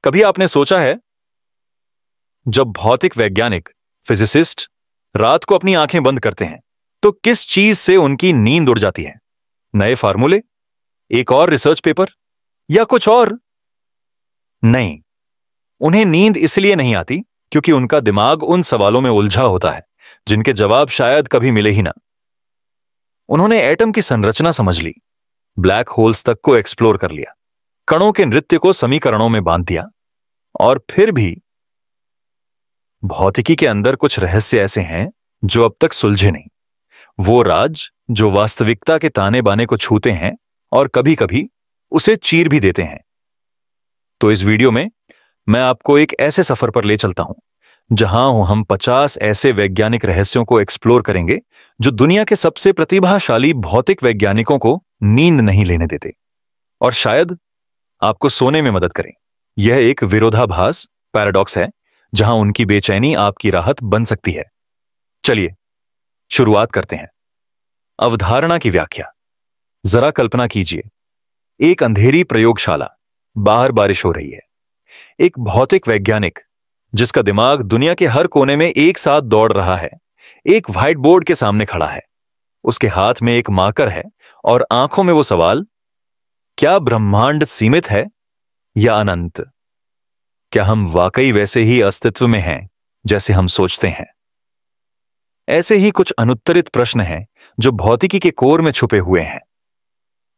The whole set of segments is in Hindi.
कभी आपने सोचा है, जब भौतिक वैज्ञानिक फिजिसिस्ट रात को अपनी आंखें बंद करते हैं तो किस चीज से उनकी नींद उड़ जाती है? नए फार्मूले, एक और रिसर्च पेपर, या कुछ और? नहीं, उन्हें नींद इसलिए नहीं आती क्योंकि उनका दिमाग उन सवालों में उलझा होता है जिनके जवाब शायद कभी मिले ही ना। उन्होंने एटम की संरचना समझ ली, ब्लैक होल्स तक को एक्सप्लोर कर लिया, कणों के नृत्य को समीकरणों में बांध दिया, और फिर भी भौतिकी के अंदर कुछ रहस्य ऐसे हैं जो अब तक सुलझे नहीं। वो राज जो वास्तविकता के ताने बाने को छूते हैं और कभी कभी उसे चीर भी देते हैं। तो इस वीडियो में मैं आपको एक ऐसे सफर पर ले चलता हूं जहां हम 50 ऐसे वैज्ञानिक रहस्यों को एक्सप्लोर करेंगे जो दुनिया के सबसे प्रतिभाशाली भौतिक वैज्ञानिकों को नींद नहीं लेने देते और शायद आपको सोने में मदद करें। यह एक विरोधाभास, पैराडॉक्स है जहां उनकी बेचैनी आपकी राहत बन सकती है। चलिए शुरुआत करते हैं। अवधारणा की व्याख्या। जरा कल्पना कीजिए, एक अंधेरी प्रयोगशाला, बाहर बारिश हो रही है। एक भौतिक वैज्ञानिक जिसका दिमाग दुनिया के हर कोने में एक साथ दौड़ रहा है, एक व्हाइट बोर्ड के सामने खड़ा है। उसके हाथ में एक मार्कर है और आंखों में वो सवाल, क्या ब्रह्मांड सीमित है या अनंत? क्या हम वाकई वैसे ही अस्तित्व में हैं जैसे हम सोचते हैं? ऐसे ही कुछ अनुत्तरित प्रश्न हैं जो भौतिकी के कोर में छुपे हुए हैं।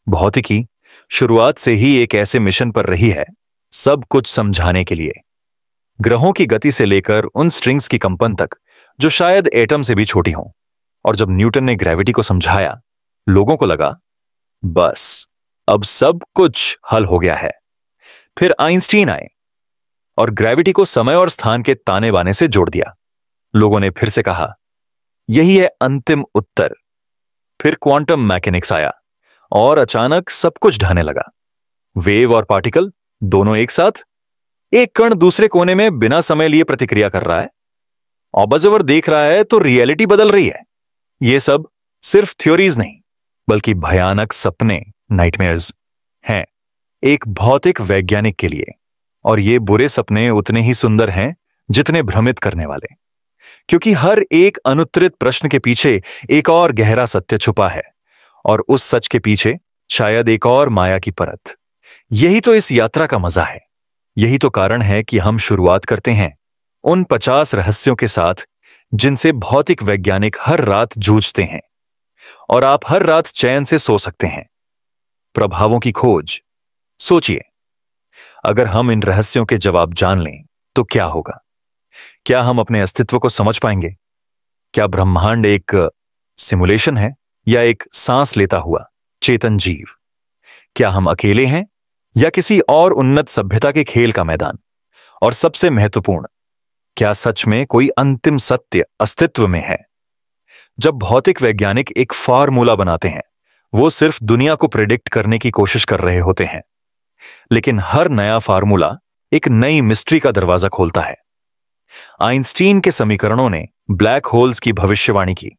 भौतिकी शुरुआत से ही एक ऐसे मिशन पर रही है, सब कुछ समझाने के लिए। ग्रहों की गति से लेकर उन स्ट्रिंग्स की कंपन तक जो शायद एटम से भी छोटी हों। और जब न्यूटन ने ग्रेविटी को समझाया, लोगों को लगा बस अब सब कुछ हल हो गया है। फिर आइंस्टीन आए और ग्रेविटी को समय और स्थान के ताने बाने से जोड़ दिया। लोगों ने फिर से कहा यही है अंतिम उत्तर। फिर क्वांटम मैकेनिक्स आया और अचानक सब कुछ ढहने लगा। वेव और पार्टिकल दोनों एक साथ, एक कण दूसरे कोने में बिना समय लिए प्रतिक्रिया कर रहा है। ऑब्जर्वर देख रहा है तो रियलिटी बदल रही है। ये सब सिर्फ थ्योरीज नहीं बल्कि भयानक सपने, नाइटमेयर्स हैं एक भौतिक वैज्ञानिक के लिए। और ये बुरे सपने उतने ही सुंदर हैं जितने भ्रमित करने वाले, क्योंकि हर एक अनुत्तरित प्रश्न के पीछे एक और गहरा सत्य छुपा है और उस सच के पीछे शायद एक और माया की परत। यही तो इस यात्रा का मजा है। यही तो कारण है कि हम शुरुआत करते हैं उन 50 रहस्यों के साथ जिनसे भौतिक वैज्ञानिक हर रात जूझते हैं और आप हर रात चैन से सो सकते हैं। प्रभावों की खोज। सोचिए, अगर हम इन रहस्यों के जवाब जान लें तो क्या होगा? क्या हम अपने अस्तित्व को समझ पाएंगे? क्या ब्रह्मांड एक सिमुलेशन है या एक सांस लेता हुआ चेतन जीव? क्या हम अकेले हैं या किसी और उन्नत सभ्यता के खेल का मैदान? और सबसे महत्वपूर्ण, क्या सच में कोई अंतिम सत्य अस्तित्व में है? जब भौतिक वैज्ञानिक एक फार्मूला बनाते हैं, वो सिर्फ दुनिया को प्रेडिक्ट करने की कोशिश कर रहे होते हैं, लेकिन हर नया फार्मूला एक नई मिस्ट्री का दरवाजा खोलता है। आइंस्टीन के समीकरणों ने ब्लैक होल्स की भविष्यवाणी की,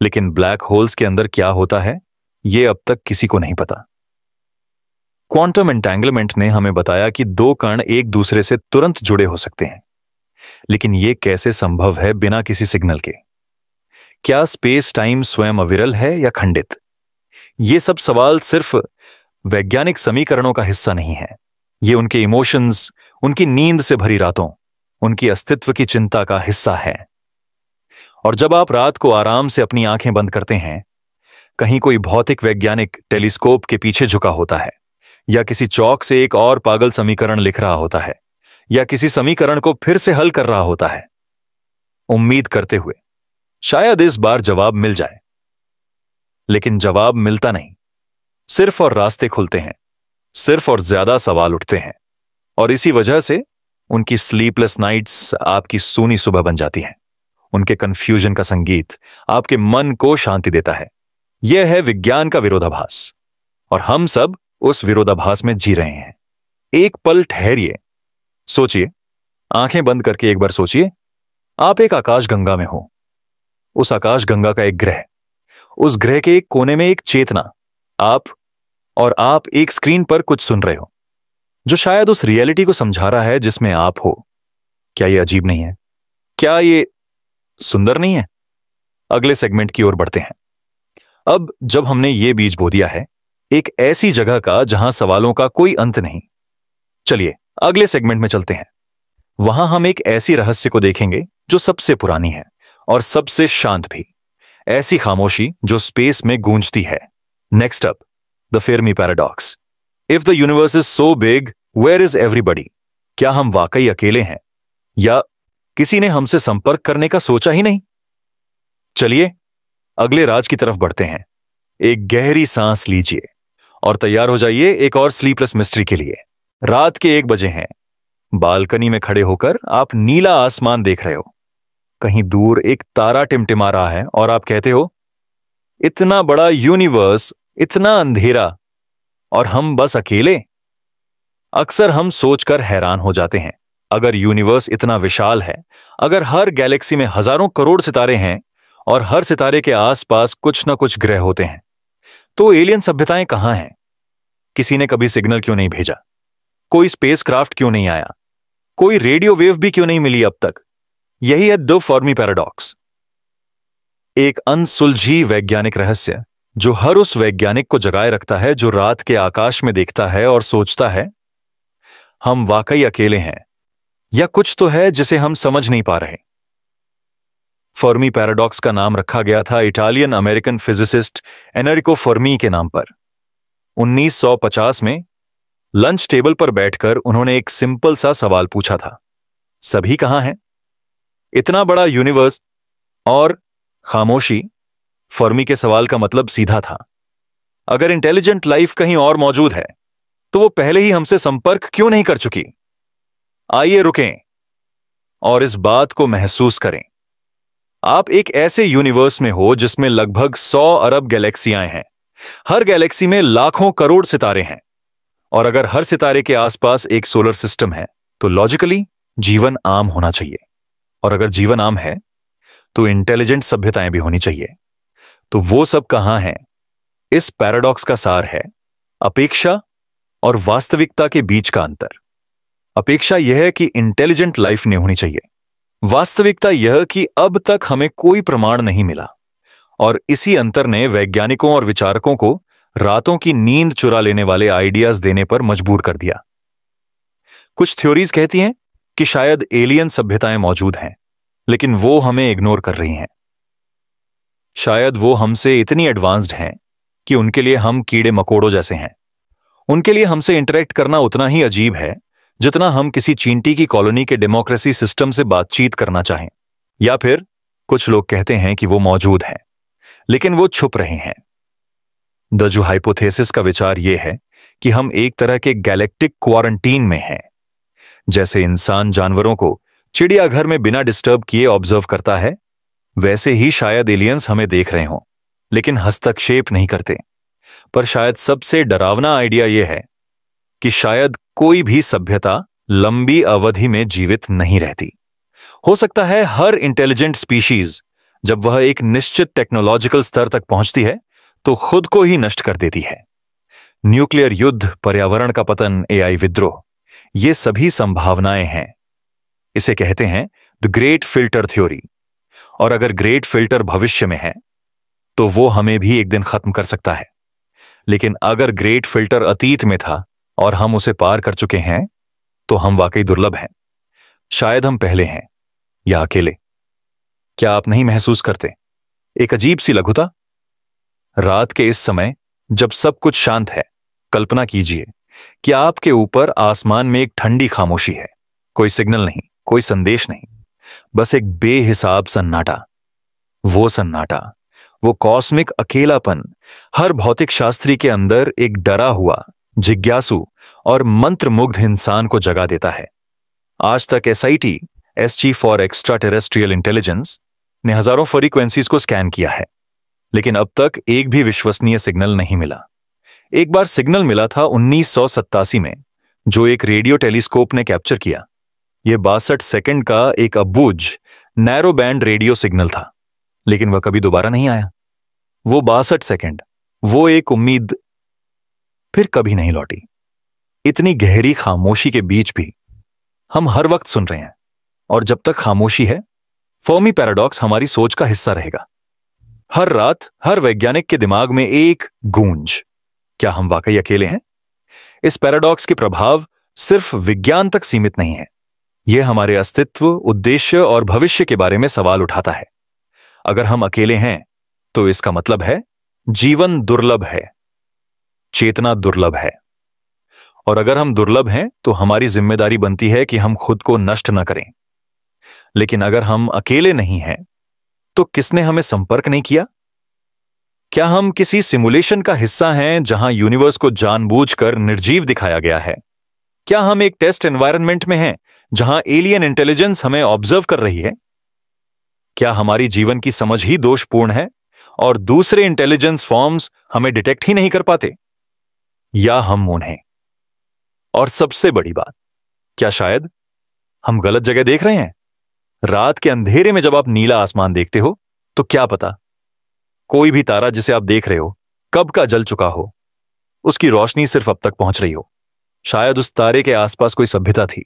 लेकिन ब्लैक होल्स के अंदर क्या होता है यह अब तक किसी को नहीं पता। क्वांटम एंटेंगलमेंट ने हमें बताया कि दो कण एक दूसरे से तुरंत जुड़े हो सकते हैं, लेकिन यह कैसे संभव है बिना किसी सिग्नल के? क्या स्पेस टाइम स्वयं अविरल है या खंडित? ये सब सवाल सिर्फ वैज्ञानिक समीकरणों का हिस्सा नहीं है। ये उनके इमोशंस, उनकी नींद से भरी रातों, उनकी अस्तित्व की चिंता का हिस्सा है। और जब आप रात को आराम से अपनी आंखें बंद करते हैं, कहीं कोई भौतिक वैज्ञानिक टेलीस्कोप के पीछे झुका होता है, या किसी चौक से एक और पागल समीकरण लिख रहा होता है, या किसी समीकरण को फिर से हल कर रहा होता है, उम्मीद करते हुए शायद इस बार जवाब मिल जाए। लेकिन जवाब मिलता नहीं, सिर्फ और रास्ते खुलते हैं, सिर्फ और ज्यादा सवाल उठते हैं। और इसी वजह से उनकी स्लीपलेस नाइट्स आपकी सूनी सुबह बन जाती हैं। उनके कंफ्यूजन का संगीत आपके मन को शांति देता है। यह है विज्ञान का विरोधाभास, और हम सब उस विरोधाभास में जी रहे हैं। एक पल ठहरिए, सोचिए, आंखें बंद करके एक बार सोचिए, आप एक आकाशगंगा में हो। उस आकाशगंगा का एक ग्रह, उस ग्रह के एक कोने में एक चेतना, आप एक स्क्रीन पर कुछ सुन रहे हो। जो शायद उस रियलिटी को समझा रहा है जिसमें आप हो। क्या ये अजीब नहीं है? क्या ये सुंदर नहीं है? अगले सेगमेंट की ओर बढ़ते हैं। अब जब हमने ये बीज बो दिया है एक ऐसी जगह का जहां सवालों का कोई अंत नहीं, चलिए अगले सेगमेंट में चलते हैं। वहां हम एक ऐसी रहस्य को देखेंगे जो सबसे पुरानी है और सबसे शांत भी, ऐसी खामोशी जो स्पेस में गूंजती है। Next up, the Fermi paradox. If the universe is so big, where is everybody? क्या हम वाकई अकेले हैं या किसी ने हमसे संपर्क करने का सोचा ही नहीं? चलिए अगले राज की तरफ बढ़ते हैं। एक गहरी सांस लीजिए और तैयार हो जाइए एक और स्लीपलेस मिस्ट्री के लिए। रात के 1 बजे हैं। बालकनी में खड़े होकर आप नीला आसमान देख रहे हो। कहीं दूर एक तारा टिमटिमा रहा है और आप कहते हो, इतना बड़ा यूनिवर्स, इतना अंधेरा, और हम बस अकेले। अक्सर हम सोचकर हैरान हो जाते हैं, अगर यूनिवर्स इतना विशाल है, अगर हर गैलेक्सी में हजारों करोड़ सितारे हैं और हर सितारे के आसपास कुछ न कुछ ग्रह होते हैं, तो एलियन सभ्यताएं कहां हैं? किसी ने कभी सिग्नल क्यों नहीं भेजा? कोई स्पेसक्राफ्ट क्यों नहीं आया? कोई रेडियो वेव भी क्यों नहीं मिली अब तक? यही है द फर्मी पैराडॉक्स, एक अनसुलझी वैज्ञानिक रहस्य जो हर उस वैज्ञानिक को जगाए रखता है जो रात के आकाश में देखता है और सोचता है, हम वाकई अकेले हैं या कुछ तो है जिसे हम समझ नहीं पा रहे। फर्मी पैराडॉक्स का नाम रखा गया था Italian American physicist Enrico Fermi के नाम पर। 1950 में लंच टेबल पर बैठकर उन्होंने एक सिंपल सा सवाल पूछा था, सभी कहां हैं? इतना बड़ा यूनिवर्स और खामोशी। फर्मी के सवाल का मतलब सीधा था, अगर इंटेलिजेंट लाइफ कहीं और मौजूद है तो वो पहले ही हमसे संपर्क क्यों नहीं कर चुकी? आइए रुकें और इस बात को महसूस करें। आप एक ऐसे यूनिवर्स में हो जिसमें लगभग 100 अरब गैलेक्सियां हैं। हर गैलेक्सी में लाखों करोड़ सितारे हैं, और अगर हर सितारे के आसपास एक सोलर सिस्टम है तो लॉजिकली जीवन आम होना चाहिए, और अगर जीवन आम है तो इंटेलिजेंट सभ्यताएं भी होनी चाहिए। तो वो सब कहां हैं? इस पैराडॉक्स का सार है अपेक्षा और वास्तविकता के बीच का अंतर। अपेक्षा यह है कि इंटेलिजेंट लाइफ नहीं होनी चाहिए, वास्तविकता यह कि अब तक हमें कोई प्रमाण नहीं मिला, और इसी अंतर ने वैज्ञानिकों और विचारकों को रातों की नींद चुरा लेने वाले आइडियाज देने पर मजबूर कर दिया। कुछ थ्योरीज कहती हैं कि शायद एलियन सभ्यताएं मौजूद हैं, लेकिन वो हमें इग्नोर कर रही हैं। शायद वो हमसे इतनी एडवांस्ड हैं कि उनके लिए हम कीड़े मकोड़ों जैसे हैं। उनके लिए हमसे इंटरेक्ट करना उतना ही अजीब है जितना हम किसी चींटी की कॉलोनी के डेमोक्रेसी सिस्टम से बातचीत करना चाहें। या फिर कुछ लोग कहते हैं कि वो मौजूद हैं, लेकिन वो छुप रहे हैं। द जो हाइपोथेसिस का विचार यह है कि हम एक तरह के गैलेक्टिक क्वारंटीन में हैं। जैसे इंसान जानवरों को चिड़ियाघर में बिना डिस्टर्ब किए ऑब्जर्व करता है, वैसे ही शायद एलियंस हमें देख रहे हों, लेकिन हस्तक्षेप नहीं करते। पर शायद सबसे डरावना आइडिया यह है कि शायद कोई भी सभ्यता लंबी अवधि में जीवित नहीं रहती। हो सकता है हर इंटेलिजेंट स्पीशीज जब वह एक निश्चित टेक्नोलॉजिकल स्तर तक पहुंचती है तो खुद को ही नष्ट कर देती है। न्यूक्लियर युद्ध, पर्यावरण का पतन, एआई विद्रोह, ये सभी संभावनाएं हैं। इसे कहते हैं द ग्रेट फिल्टर थ्योरी। और अगर ग्रेट फिल्टर भविष्य में है तो वो हमें भी एक दिन खत्म कर सकता है। लेकिन अगर ग्रेट फिल्टर अतीत में था और हम उसे पार कर चुके हैं तो हम वाकई दुर्लभ हैं। शायद हम पहले हैं या अकेले। क्या आप नहीं महसूस करते एक अजीब सी लघुता? रात के इस समय जब सब कुछ शांत है, कल्पना कीजिए कि आपके ऊपर आसमान में एक ठंडी खामोशी है। कोई सिग्नल नहीं, कोई संदेश नहीं, बस एक बेहिसाब सन्नाटा। वो सन्नाटा, वो कॉस्मिक अकेलापन हर भौतिक शास्त्री के अंदर एक डरा हुआ, जिज्ञासु और मंत्रमुग्ध इंसान को जगा देता है। आज तक SIT, SG for extra terrestrial intelligence, ने हजारों फ्रीक्वेंसीज को स्कैन किया है, लेकिन अब तक एक भी विश्वसनीय सिग्नल नहीं मिला। एक बार सिग्नल मिला था 1987 में, जो एक रेडियो टेलीस्कोप ने कैप्चर किया। यह 62 सेकंड का एक अबूझ नैरो बैंड रेडियो सिग्नल था, लेकिन वह कभी दोबारा नहीं आया। वो 62 सेकंड, वो एक उम्मीद फिर कभी नहीं लौटी। इतनी गहरी खामोशी के बीच भी हम हर वक्त सुन रहे हैं, और जब तक खामोशी है, फर्मी पैराडॉक्स हमारी सोच का हिस्सा रहेगा। हर रात हर वैज्ञानिक के दिमाग में एक गूंज, क्या हम वाकई अकेले हैं? इस पैराडॉक्स के प्रभाव सिर्फ विज्ञान तक सीमित नहीं है, यह हमारे अस्तित्व, उद्देश्य और भविष्य के बारे में सवाल उठाता है। अगर हम अकेले हैं तो इसका मतलब है जीवन दुर्लभ है, चेतना दुर्लभ है। और अगर हम दुर्लभ हैं तो हमारी जिम्मेदारी बनती है कि हम खुद को नष्ट न करें। लेकिन अगर हम अकेले नहीं हैं तो किसने हमें संपर्क नहीं किया? क्या हम किसी सिमुलेशन का हिस्सा हैं जहां यूनिवर्स को जानबूझकर निर्जीव दिखाया गया है? क्या हम एक टेस्ट एनवायरनमेंट में हैं जहां एलियन इंटेलिजेंस हमें ऑब्जर्व कर रही है? क्या हमारी जीवन की समझ ही दोषपूर्ण है और दूसरे इंटेलिजेंस फॉर्म्स हमें डिटेक्ट ही नहीं कर पाते? या हम उन्हें? और सबसे बड़ी बात, क्या शायद हम गलत जगह देख रहे हैं? रात के अंधेरे में जब आप नीला आसमान देखते हो तो क्या पता कोई भी तारा जिसे आप देख रहे हो कब का जल चुका हो, उसकी रोशनी सिर्फ अब तक पहुंच रही हो। शायद उस तारे के आसपास कोई सभ्यता थी,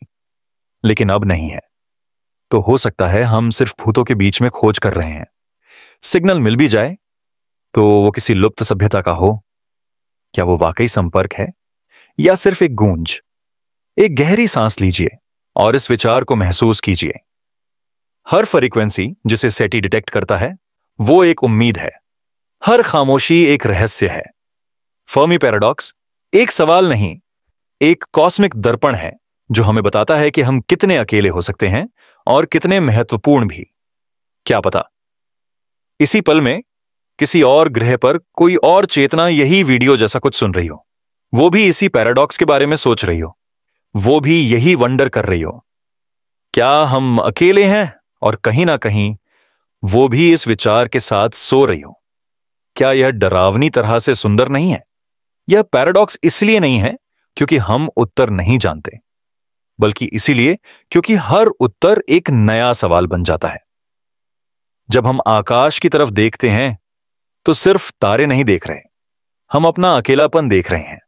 लेकिन अब नहीं है। तो हो सकता है हम सिर्फ भूतों के बीच में खोज कर रहे हैं। सिग्नल मिल भी जाए तो वो किसी लुप्त सभ्यता का हो। क्या वो वाकई संपर्क है या सिर्फ एक गूंज? एक गहरी सांस लीजिए और इस विचार को महसूस कीजिए। हर फ्रीक्वेंसी जिसे सेटी डिटेक्ट करता है वो एक उम्मीद है। हर खामोशी एक रहस्य है। फर्मी पैराडॉक्स एक सवाल नहीं, एक कॉस्मिक दर्पण है जो हमें बताता है कि हम कितने अकेले हो सकते हैं और कितने महत्वपूर्ण भी। क्या पता इसी पल में किसी और ग्रह पर कोई और चेतना यही वीडियो जैसा कुछ सुन रही हो, वो भी इसी पैराडॉक्स के बारे में सोच रही हो, वो भी यही वंडर कर रही हो। क्या हम अकेले हैं और कहीं ना कहीं वो भी इस विचार के साथ सो रही हो? क्या यह डरावनी तरह से सुंदर नहीं है? यह पैराडॉक्स इसलिए नहीं है क्योंकि हम उत्तर नहीं जानते, बल्कि इसीलिए क्योंकि हर उत्तर एक नया सवाल बन जाता है। जब हम आकाश की तरफ देखते हैं तो सिर्फ तारे नहीं देख रहे, हम अपना अकेलापन देख रहे हैं,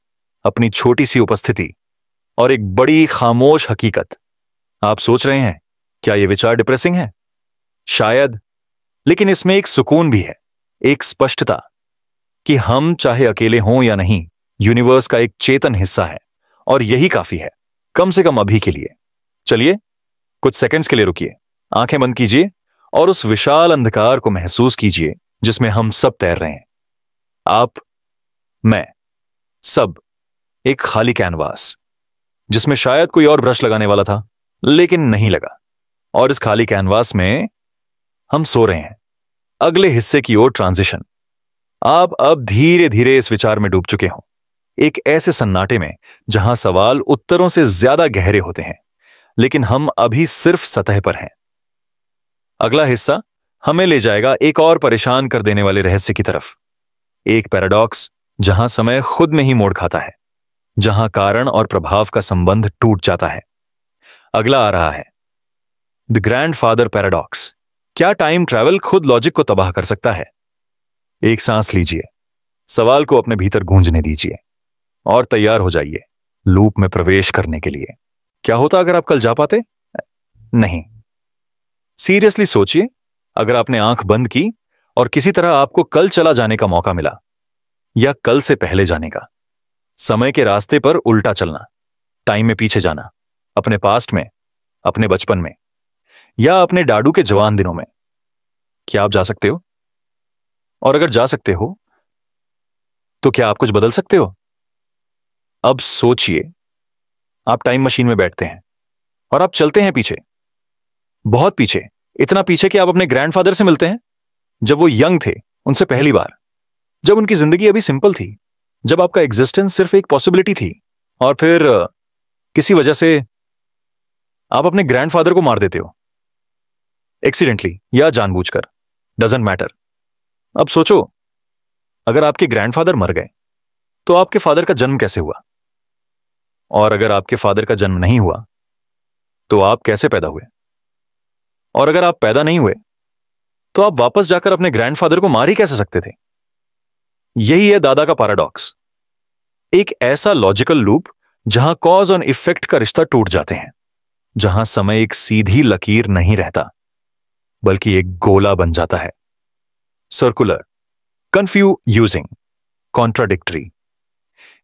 अपनी छोटी सी उपस्थिति और एक बड़ी खामोश हकीकत। आप सोच रहे हैं क्या यह विचार डिप्रेसिंग है? शायद, लेकिन इसमें एक सुकून भी है, एक स्पष्टता कि हम चाहे अकेले हों या नहीं, यूनिवर्स का एक चेतन हिस्सा है, और यही काफी है, कम से कम अभी के लिए। चलिए कुछ सेकंड्स के लिए रुकिए, आंखें बंद कीजिए और उस विशाल अंधकार को महसूस कीजिए जिसमें हम सब तैर रहे हैं। आप, मैं, सब एक खाली कैनवास जिसमें शायद कोई और ब्रश लगाने वाला था लेकिन नहीं लगा, और इस खाली कैनवास में हम सो रहे हैं। अगले हिस्से की ओर ट्रांजिशन। आप अब धीरे धीरे इस विचार में डूब चुके हों, एक ऐसे सन्नाटे में जहां सवाल उत्तरों से ज्यादा गहरे होते हैं, लेकिन हम अभी सिर्फ सतह पर हैं। अगला हिस्सा हमें ले जाएगा एक और परेशान कर देने वाले रहस्य की तरफ, एक पैराडॉक्स जहां समय खुद में ही मोड़ खाता है, जहां कारण और प्रभाव का संबंध टूट जाता है। अगला आ रहा है द ग्रैंडफादर पैराडॉक्स। क्या टाइम ट्रैवल खुद लॉजिक को तबाह कर सकता है? एक सांस लीजिए, सवाल को अपने भीतर गूंजने दीजिए और तैयार हो जाइए लूप में प्रवेश करने के लिए। क्या होता अगर आप कल जा पाते? नहीं। सीरियसली सोचिए, अगर आपने आंख बंद की और किसी तरह आपको कल चला जाने का मौका मिला, या कल से पहले जाने का, समय के रास्ते पर उल्टा चलना, टाइम में पीछे जाना, अपने पास्ट में, अपने बचपन में, या अपने डाडू के जवान दिनों में, क्या आप जा सकते हो? और अगर जा सकते हो तो क्या आप कुछ बदल सकते हो? अब सोचिए, आप टाइम मशीन में बैठते हैं और आप चलते हैं पीछे, बहुत पीछे, इतना पीछे कि आप अपने ग्रैंडफादर से मिलते हैं जब वो यंग थे, उनसे पहली बार, जब उनकी जिंदगी अभी सिंपल थी, जब आपका एग्जिस्टेंस सिर्फ एक पॉसिबिलिटी थी, और फिर किसी वजह से आप अपने ग्रैंडफादर को मार देते हो, एक्सीडेंटली या जानबूझकर, डजंट मैटर। अब सोचो, अगर आपके ग्रैंडफादर मर गए तो आपके फादर का जन्म कैसे हुआ? और अगर आपके फादर का जन्म नहीं हुआ तो आप कैसे पैदा हुए? और अगर आप पैदा नहीं हुए तो आप वापस जाकर अपने ग्रैंडफादर को मार ही कैसे सकते थे? यही है दादा का पैराडॉक्स, एक ऐसा लॉजिकल लूप जहां कॉज और इफेक्ट का रिश्ता टूट जाते हैं, जहां समय एक सीधी लकीर नहीं रहता बल्कि एक गोला बन जाता है। Circular, confusing, contradictory.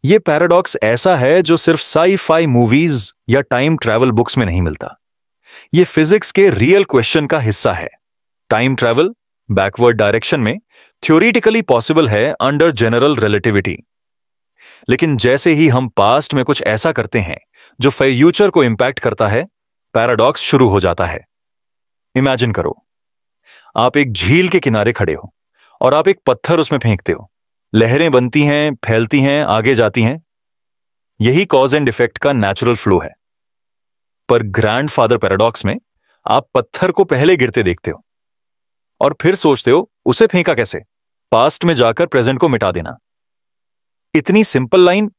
यह पैराडॉक्स ऐसा है जो सिर्फ साई-फाई मूवीज या टाइम ट्रैवल बुक्स में नहीं मिलता। यह फिजिक्स के रियल क्वेश्चन का हिस्सा है। टाइम ट्रैवल बैकवर्ड डायरेक्शन में थ्योरेटिकली पॉसिबल है अंडर जनरल रिलेटिविटी, लेकिन जैसे ही हम पास्ट में कुछ ऐसा करते हैं जो फ्यूचर को इंपैक्ट करता है, पैराडॉक्स शुरू हो जाता है। इमेजिन करो, आप एक झील के किनारे खड़े हो और आप एक पत्थर उसमें फेंकते हो। लहरें बनती हैं, फैलती हैं, आगे जाती हैं। यही कॉज एंड इफेक्ट का नेचुरल फ्लो है। पर ग्रैंडफादर पैराडॉक्स में आप पत्थर को पहले गिरते देखते हो और फिर सोचते हो उसे फेंका कैसे, पास्ट में जाकर प्रेजेंट को मिटा देना। इतनी सिंपल लाइन,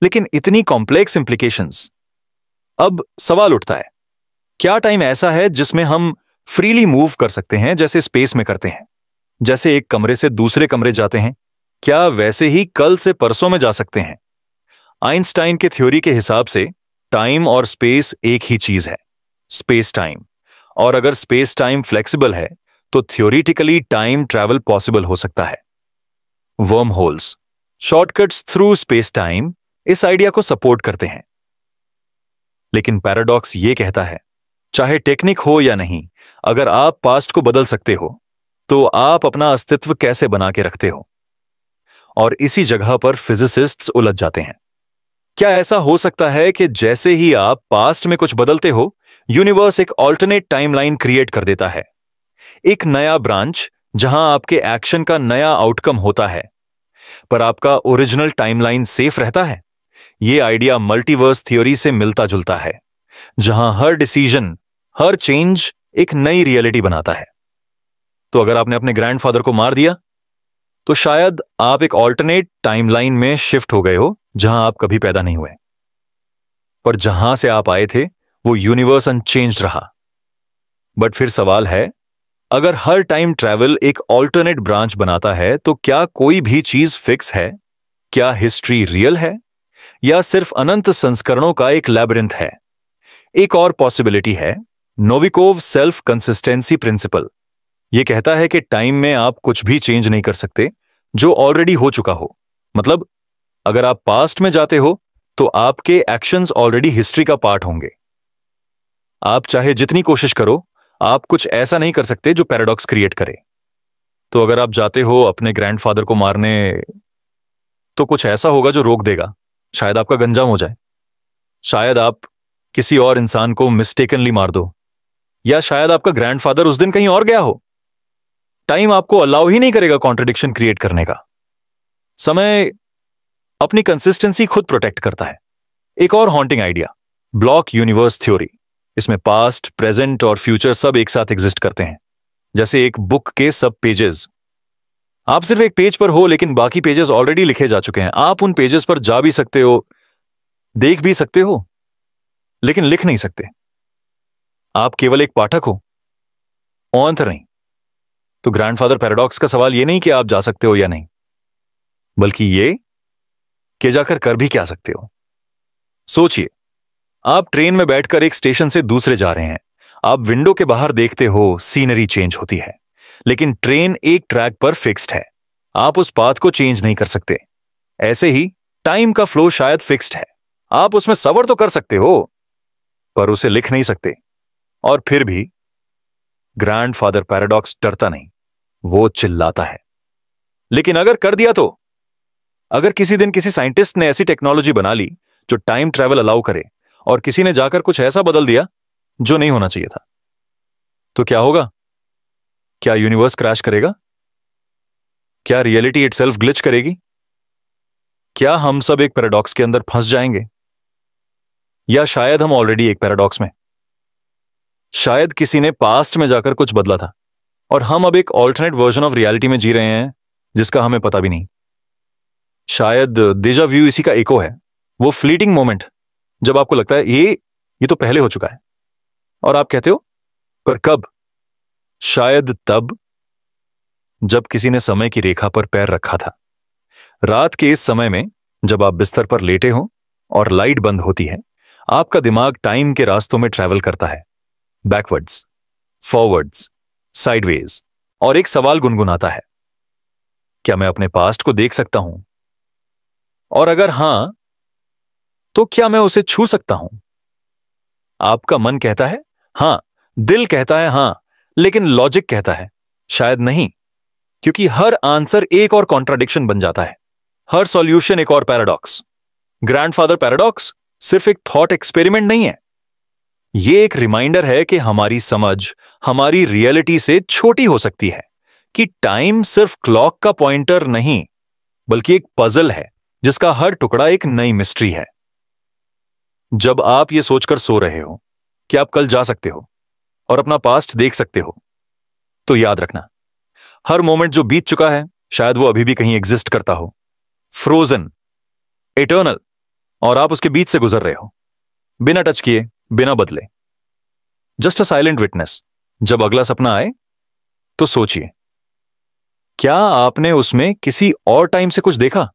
लेकिन इतनी कॉम्प्लेक्स इंप्लीकेशंस। अब सवाल उठता है, क्या टाइम ऐसा है जिसमें हम फ्रीली मूव कर सकते हैं जैसे स्पेस में करते हैं? जैसे एक कमरे से दूसरे कमरे जाते हैं, क्या वैसे ही कल से परसों में जा सकते हैं? आइंस्टाइन के थ्योरी के हिसाब से टाइम और स्पेस एक ही चीज है, स्पेस टाइम। और अगर स्पेस टाइम फ्लेक्सिबल है तो थ्योरेटिकली टाइम ट्रैवल पॉसिबल हो सकता है। Worm holes, shortcuts through space time इस आइडिया को सपोर्ट करते हैं। लेकिन पैराडॉक्स यह कहता है, चाहे टेक्निक हो या नहीं, अगर आप पास्ट को बदल सकते हो तो आप अपना अस्तित्व कैसे बना के रखते हो? और इसी जगह पर फिजिसिस्ट्स उलझ जाते हैं। क्या ऐसा हो सकता है कि जैसे ही आप पास्ट में कुछ बदलते हो, यूनिवर्स एक ऑल्टरनेट टाइमलाइन क्रिएट कर देता है, एक नया ब्रांच जहां आपके एक्शन का नया आउटकम होता है, पर आपका ओरिजिनल टाइमलाइन सेफ रहता है? यह आइडिया मल्टीवर्स थ्योरी से मिलता जुलता है, जहां हर डिसीजन, हर चेंज एक नई रियलिटी बनाता है। तो अगर आपने अपने ग्रैंडफादर को मार दिया तो शायद आप एक ऑल्टरनेट टाइमलाइन में शिफ्ट हो गए हो जहां आप कभी पैदा नहीं हुए, पर जहां से आप आए थे वो यूनिवर्स अनचेंज्ड रहा। बट फिर सवाल है, अगर हर टाइम ट्रैवल एक ऑल्टरनेट ब्रांच बनाता है तो क्या कोई भी चीज फिक्स है? क्या हिस्ट्री रियल है या सिर्फ अनंत संस्करणों का एक लैबिरिंथ है? एक और पॉसिबिलिटी है, नोविकोव सेल्फ कंसिस्टेंसी प्रिंसिपल। यह कहता है कि टाइम में आप कुछ भी चेंज नहीं कर सकते जो ऑलरेडी हो चुका हो। मतलब अगर आप पास्ट में जाते हो तो आपके एक्शंस ऑलरेडी हिस्ट्री का पार्ट होंगे। आप चाहे जितनी कोशिश करो, आप कुछ ऐसा नहीं कर सकते जो पैराडॉक्स क्रिएट करे। तो अगर आप जाते हो अपने ग्रैंडफादर को मारने, तो कुछ ऐसा होगा जो रोक देगा। शायद आपका गंजाम हो जाए, शायद आप किसी और इंसान को मिस्टेकनली मार दो, या शायद आपका ग्रैंडफादर उस दिन कहीं और गया हो। टाइम आपको अलाउ ही नहीं करेगा कॉन्ट्रडिक्शन क्रिएट करने का। समय अपनी कंसिस्टेंसी खुद प्रोटेक्ट करता है। एक और haunting idea, block universe theory. इसमें पास्ट, प्रेजेंट और फ्यूचर सब एक साथ एग्जिस्ट करते हैं, जैसे एक बुक के सब पेजेस। आप सिर्फ एक पेज पर हो, लेकिन बाकी पेजेस ऑलरेडी लिखे जा चुके हैं। आप उन पेजेस पर जा भी सकते हो, देख भी सकते हो, लेकिन लिख नहीं सकते। आप केवल एक पाठक हो, ऑथर नहीं। तो ग्रैंडफादर पैराडॉक्स का सवाल यह नहीं कि आप जा सकते हो या नहीं, बल्कि यह कि जाकर कर भी क्या सकते हो। सोचिए, आप ट्रेन में बैठकर एक स्टेशन से दूसरे जा रहे हैं। आप विंडो के बाहर देखते हो, सीनरी चेंज होती है, लेकिन ट्रेन एक ट्रैक पर फिक्स्ड है। आप उस पाथ को चेंज नहीं कर सकते। ऐसे ही टाइम का फ्लो शायद फिक्स्ड है। आप उसमें सफर तो कर सकते हो, पर उसे लिख नहीं सकते। और फिर भी ग्रैंडफादर पैराडॉक्स डरता नहीं, वो चिल्लाता है। लेकिन अगर कर दिया तो? अगर किसी दिन किसी साइंटिस्ट ने ऐसी टेक्नोलॉजी बना ली जो टाइम ट्रैवल अलाउ करे, और किसी ने जाकर कुछ ऐसा बदल दिया जो नहीं होना चाहिए था, तो क्या होगा? क्या यूनिवर्स क्रैश करेगा? क्या रियलिटी इटसेल्फ ग्लिच करेगी? क्या हम सब एक पैराडॉक्स के अंदर फंस जाएंगे? या शायद हम ऑलरेडी एक पैराडॉक्स में। शायद किसी ने पास्ट में जाकर कुछ बदला था और हम अब एक ऑल्टरनेट वर्जन ऑफ रियलिटी में जी रहे हैं जिसका हमें पता भी नहीं। शायद डेजा व्यू इसी का इको है, वो फ्लीटिंग मोमेंट जब आपको लगता है ये तो पहले हो चुका है, और आप कहते हो पर कब? शायद तब जब किसी ने समय की रेखा पर पैर रखा था। रात के इस समय में जब आप बिस्तर पर लेटे हो और लाइट बंद होती है, आपका दिमाग टाइम के रास्तों में ट्रैवल करता है, बैकवर्ड्स, फॉरवर्ड्स, साइडवेज, और एक सवाल गुनगुनाता है, क्या मैं अपने पास्ट को देख सकता हूं? और अगर हां, तो क्या मैं उसे छू सकता हूं? आपका मन कहता है हां, दिल कहता है हां, लेकिन लॉजिक कहता है शायद नहीं, क्योंकि हर आंसर एक और कॉन्ट्राडिक्शन बन जाता है, हर सॉल्यूशन एक और पैराडॉक्स। ग्रैंडफादर पैराडॉक्स सिर्फ एक थॉट एक्सपेरिमेंट नहीं है, यह एक रिमाइंडर है कि हमारी समझ हमारी रियलिटी से छोटी हो सकती है, कि टाइम सिर्फ क्लॉक का पॉइंटर नहीं, बल्कि एक पजल है जिसका हर टुकड़ा एक नई मिस्ट्री है। जब आप ये सोचकर सो रहे हो कि आप कल जा सकते हो और अपना पास्ट देख सकते हो, तो याद रखना, हर मोमेंट जो बीत चुका है शायद वो अभी भी कहीं एग्जिस्ट करता हो, फ्रोजन, इटर्नल, और आप उसके बीच से गुजर रहे हो, बिना टच किए, बिना बदले, जस्ट अ साइलेंट विटनेस। जब अगला सपना आए तो सोचिए, क्या आपने उसमें किसी और टाइम से कुछ देखा?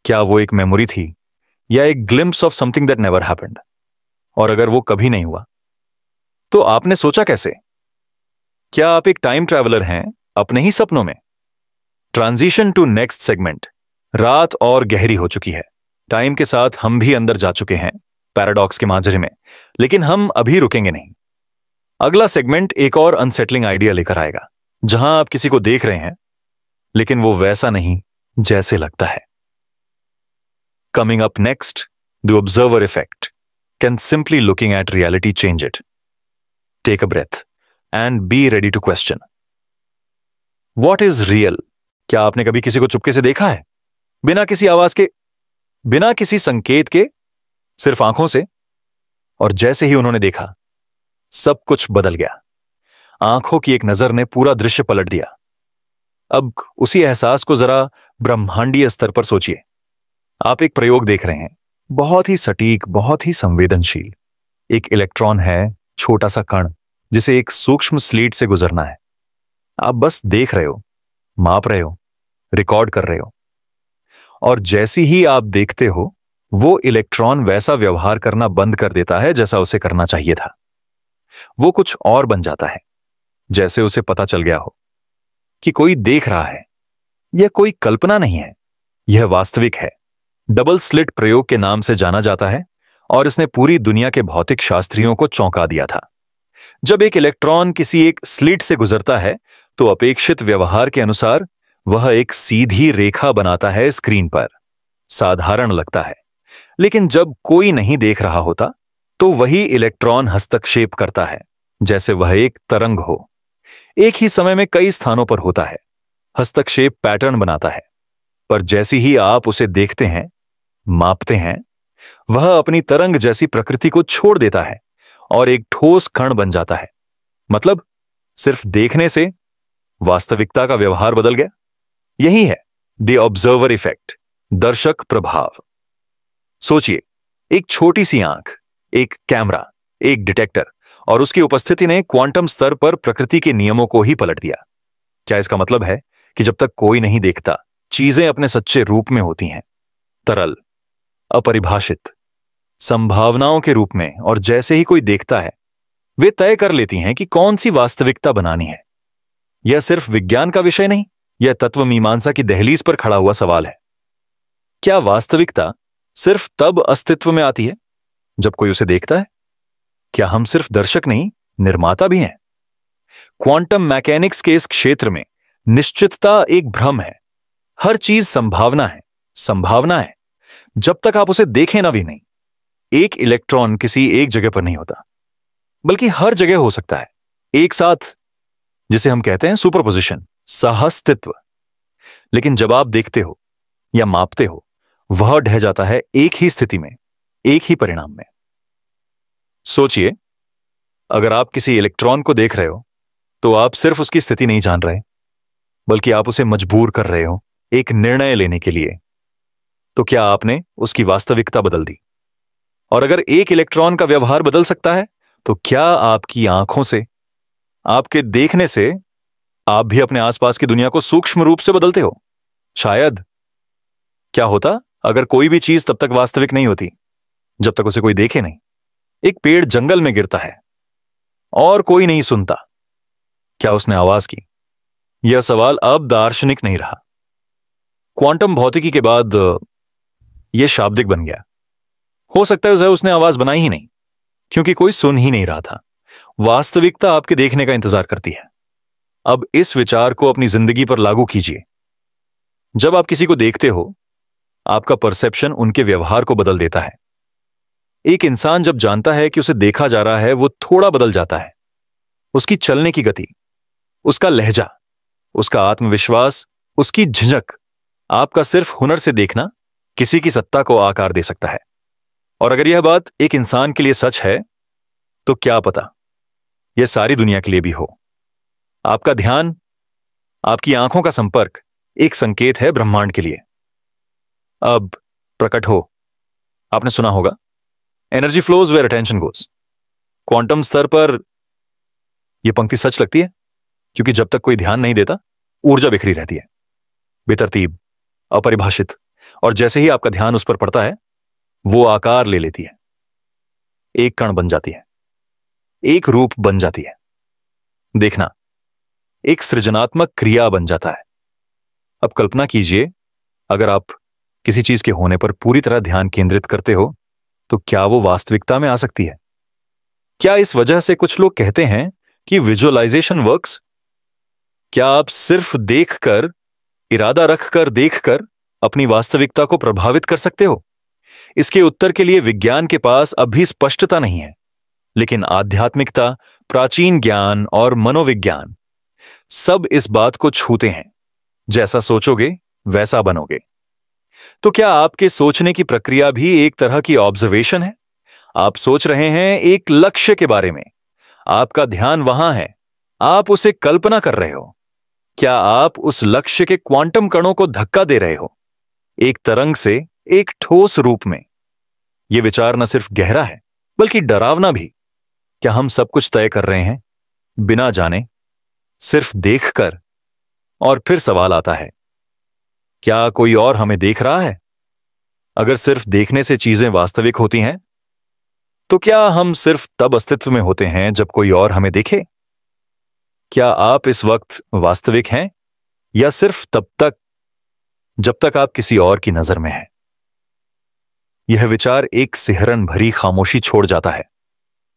क्या वो एक मेमोरी थी या एक glimpse of something that never happened? और अगर वो कभी नहीं हुआ, तो आपने सोचा कैसे? क्या आप एक टाइम ट्रैवलर हैं अपने ही सपनों में? Transition to next segment. रात और गहरी हो चुकी है, टाइम के साथ हम भी अंदर जा चुके हैं पैराडॉक्स के मांझे में, लेकिन हम अभी रुकेंगे नहीं। अगला सेगमेंट एक और अनसेटलिंग आइडिया लेकर आएगा, जहां आप किसी को देख रहे हैं लेकिन वो वैसा नहीं जैसे लगता है। Coming up next, the observer effect. Can simply looking at reality change it? Take a breath and be ready to question. What is real? क्या आपने कभी किसी को चुपके से देखा है? बिना किसी आवाज के, बिना किसी संकेत के, सिर्फ आंखों से? और जैसे ही उन्होंने देखा, सब कुछ बदल गया। आंखों की एक नजर ने पूरा दृश्य पलट दिया। अब उसी एहसास को जरा ब्रह्मांडीय स्तर पर सोचिए। आप एक प्रयोग देख रहे हैं, बहुत ही सटीक, बहुत ही संवेदनशील। एक इलेक्ट्रॉन है, छोटा सा कण, जिसे एक सूक्ष्म स्लीट से गुजरना है। आप बस देख रहे हो, माप रहे हो, रिकॉर्ड कर रहे हो, और जैसी ही आप देखते हो, वो इलेक्ट्रॉन वैसा व्यवहार करना बंद कर देता है जैसा उसे करना चाहिए था। वो कुछ और बन जाता है, जैसे उसे पता चल गया हो कि कोई देख रहा है। यह कोई कल्पना नहीं है, यह वास्तविक है। डबल स्लिट प्रयोग के नाम से जाना जाता है, और इसने पूरी दुनिया के भौतिक शास्त्रियों को चौंका दिया था। जब एक इलेक्ट्रॉन किसी एक स्लिट से गुजरता है, तो अपेक्षित व्यवहार के अनुसार वह एक सीधी रेखा बनाता है स्क्रीन पर। साधारण लगता है, लेकिन जब कोई नहीं देख रहा होता, तो वही इलेक्ट्रॉन हस्तक्षेप करता है, जैसे वह एक तरंग हो। एक ही समय में कई स्थानों पर होता है। हस्तक्षेप पैटर्न बनाता है, पर जैसे ही आप उसे देखते हैं, मापते हैं, वह अपनी तरंग जैसी प्रकृति को छोड़ देता है और एक ठोस कण बन जाता है। मतलब सिर्फ देखने से वास्तविकता का व्यवहार बदल गया। यही है द ऑब्जर्वर इफेक्ट, दर्शक प्रभाव। सोचिए, एक छोटी सी आंख, एक कैमरा, एक डिटेक्टर, और उसकी उपस्थिति ने क्वांटम स्तर पर प्रकृति के नियमों को ही पलट दिया। क्या इसका मतलब है कि जब तक कोई नहीं देखता, चीजें अपने सच्चे रूप में होती हैं, तरल, अपरिभाषित, संभावनाओं के रूप में, और जैसे ही कोई देखता है, वे तय कर लेती हैं कि कौन सी वास्तविकता बनानी है? यह सिर्फ विज्ञान का विषय नहीं, यह तत्व मीमांसा की दहलीज पर खड़ा हुआ सवाल है। क्या वास्तविकता सिर्फ तब अस्तित्व में आती है जब कोई उसे देखता है? क्या हम सिर्फ दर्शक नहीं, निर्माता भी हैं? क्वांटम मैकेनिक्स के इस क्षेत्र में निश्चितता एक भ्रम है। हर चीज संभावना है, संभावना है, जब तक आप उसे देखें ना भी नहीं। एक इलेक्ट्रॉन किसी एक जगह पर नहीं होता, बल्कि हर जगह हो सकता है एक साथ, जिसे हम कहते हैं सुपरपोजिशन, सहअस्तित्व। लेकिन जब आप देखते हो या मापते हो, वह ढह जाता है एक ही स्थिति में, एक ही परिणाम में। सोचिए, अगर आप किसी इलेक्ट्रॉन को देख रहे हो, तो आप सिर्फ उसकी स्थिति नहीं जान रहे, बल्कि आप उसे मजबूर कर रहे हो एक निर्णय लेने के लिए। तो क्या आपने उसकी वास्तविकता बदल दी? और अगर एक इलेक्ट्रॉन का व्यवहार बदल सकता है, तो क्या आपकी आंखों से, आपके देखने से, आप भी अपने आसपास की दुनिया को सूक्ष्म रूप से बदलते हो? शायद क्या होता अगर कोई भी चीज तब तक वास्तविक नहीं होती, जब तक उसे कोई देखे नहीं। एक पेड़ जंगल में गिरता है और कोई नहीं सुनता। क्या उसने आवाज की? यह सवाल अब दार्शनिक नहीं रहा। क्वांटम भौतिकी के बाद यह शाब्दिक बन गया। हो सकता है उसने आवाज बनाई ही नहीं, क्योंकि कोई सुन ही नहीं रहा था। वास्तविकता आपके देखने का इंतजार करती है। अब इस विचार को अपनी जिंदगी पर लागू कीजिए। जब आप किसी को देखते हो, आपका परसेप्शन उनके व्यवहार को बदल देता है। एक इंसान जब जानता है कि उसे देखा जा रहा है, वो थोड़ा बदल जाता है। उसकी चलने की गति, उसका लहजा, उसका आत्मविश्वास, उसकी झिझक। आपका सिर्फ हुनर से देखना किसी की सत्ता को आकार दे सकता है। और अगर यह बात एक इंसान के लिए सच है, तो क्या पता यह सारी दुनिया के लिए भी हो। आपका ध्यान, आपकी आंखों का संपर्क एक संकेत है ब्रह्मांड के लिए। अब प्रकट हो। आपने सुना होगा, energy flows where attention goes. Quantum स्तर पर यह पंक्ति सच लगती है, क्योंकि जब तक कोई ध्यान नहीं देता, ऊर्जा बिखरी रहती है, बेतरतीब, अपरिभाषित। और जैसे ही आपका ध्यान उस पर पड़ता है, वो आकार ले लेती है, एक कण बन जाती है, एक रूप बन जाती है। देखना एक सृजनात्मक क्रिया बन जाता है। अब कल्पना कीजिए, अगर आप किसी चीज के होने पर पूरी तरह ध्यान केंद्रित करते हो, तो क्या वो वास्तविकता में आ सकती है? क्या इस वजह से कुछ लोग कहते हैं कि विजुअलाइजेशन वर्क्स? क्या आप सिर्फ देखकर, इरादा रखकर देखकर अपनी वास्तविकता को प्रभावित कर सकते हो? इसके उत्तर के लिए विज्ञान के पास अभी स्पष्टता नहीं है, लेकिन आध्यात्मिकता, प्राचीन ज्ञान और मनोविज्ञान सब इस बात को छूते हैं। जैसा सोचोगे वैसा बनोगे। तो क्या आपके सोचने की प्रक्रिया भी एक तरह की ऑब्जर्वेशन है? आप सोच रहे हैं एक लक्ष्य के बारे में, आपका ध्यान वहां है, आप उसे कल्पना कर रहे हो। क्या आप उस लक्ष्य के क्वांटम कणों को धक्का दे रहे हो, एक तरंग से एक ठोस रूप में? यह विचार न सिर्फ गहरा है, बल्कि डरावना भी। क्या हम सब कुछ तय कर रहे हैं बिना जाने, सिर्फ देखकर? और फिर सवाल आता है, क्या कोई और हमें देख रहा है? अगर सिर्फ देखने से चीजें वास्तविक होती हैं, तो क्या हम सिर्फ तब अस्तित्व में होते हैं जब कोई और हमें देखे? क्या आप इस वक्त वास्तविक हैं, या सिर्फ तब तक जब तक आप किसी और की नजर में हैं? यह विचार एक सिहरन भरी खामोशी छोड़ जाता है।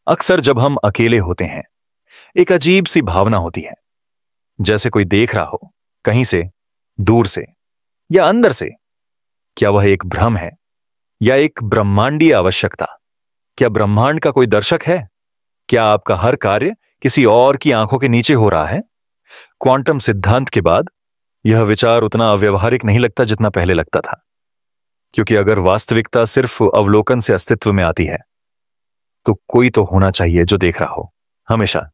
अक्सर जब हम अकेले होते हैं, एक अजीब सी भावना होती है, जैसे कोई देख रहा हो, कहीं से, दूर से या अंदर से। क्या वह एक भ्रम है, या एक ब्रह्मांडीय आवश्यकता? क्या ब्रह्मांड का कोई दर्शक है? क्या आपका हर कार्य किसी और की आंखों के नीचे हो रहा है? क्वांटम सिद्धांत के बाद यह विचार उतना अव्यवहारिक नहीं लगता जितना पहले लगता था, क्योंकि अगर वास्तविकता सिर्फ अवलोकन से अस्तित्व में आती है, तो कोई तो होना चाहिए जो देख रहा हो, हमेशा,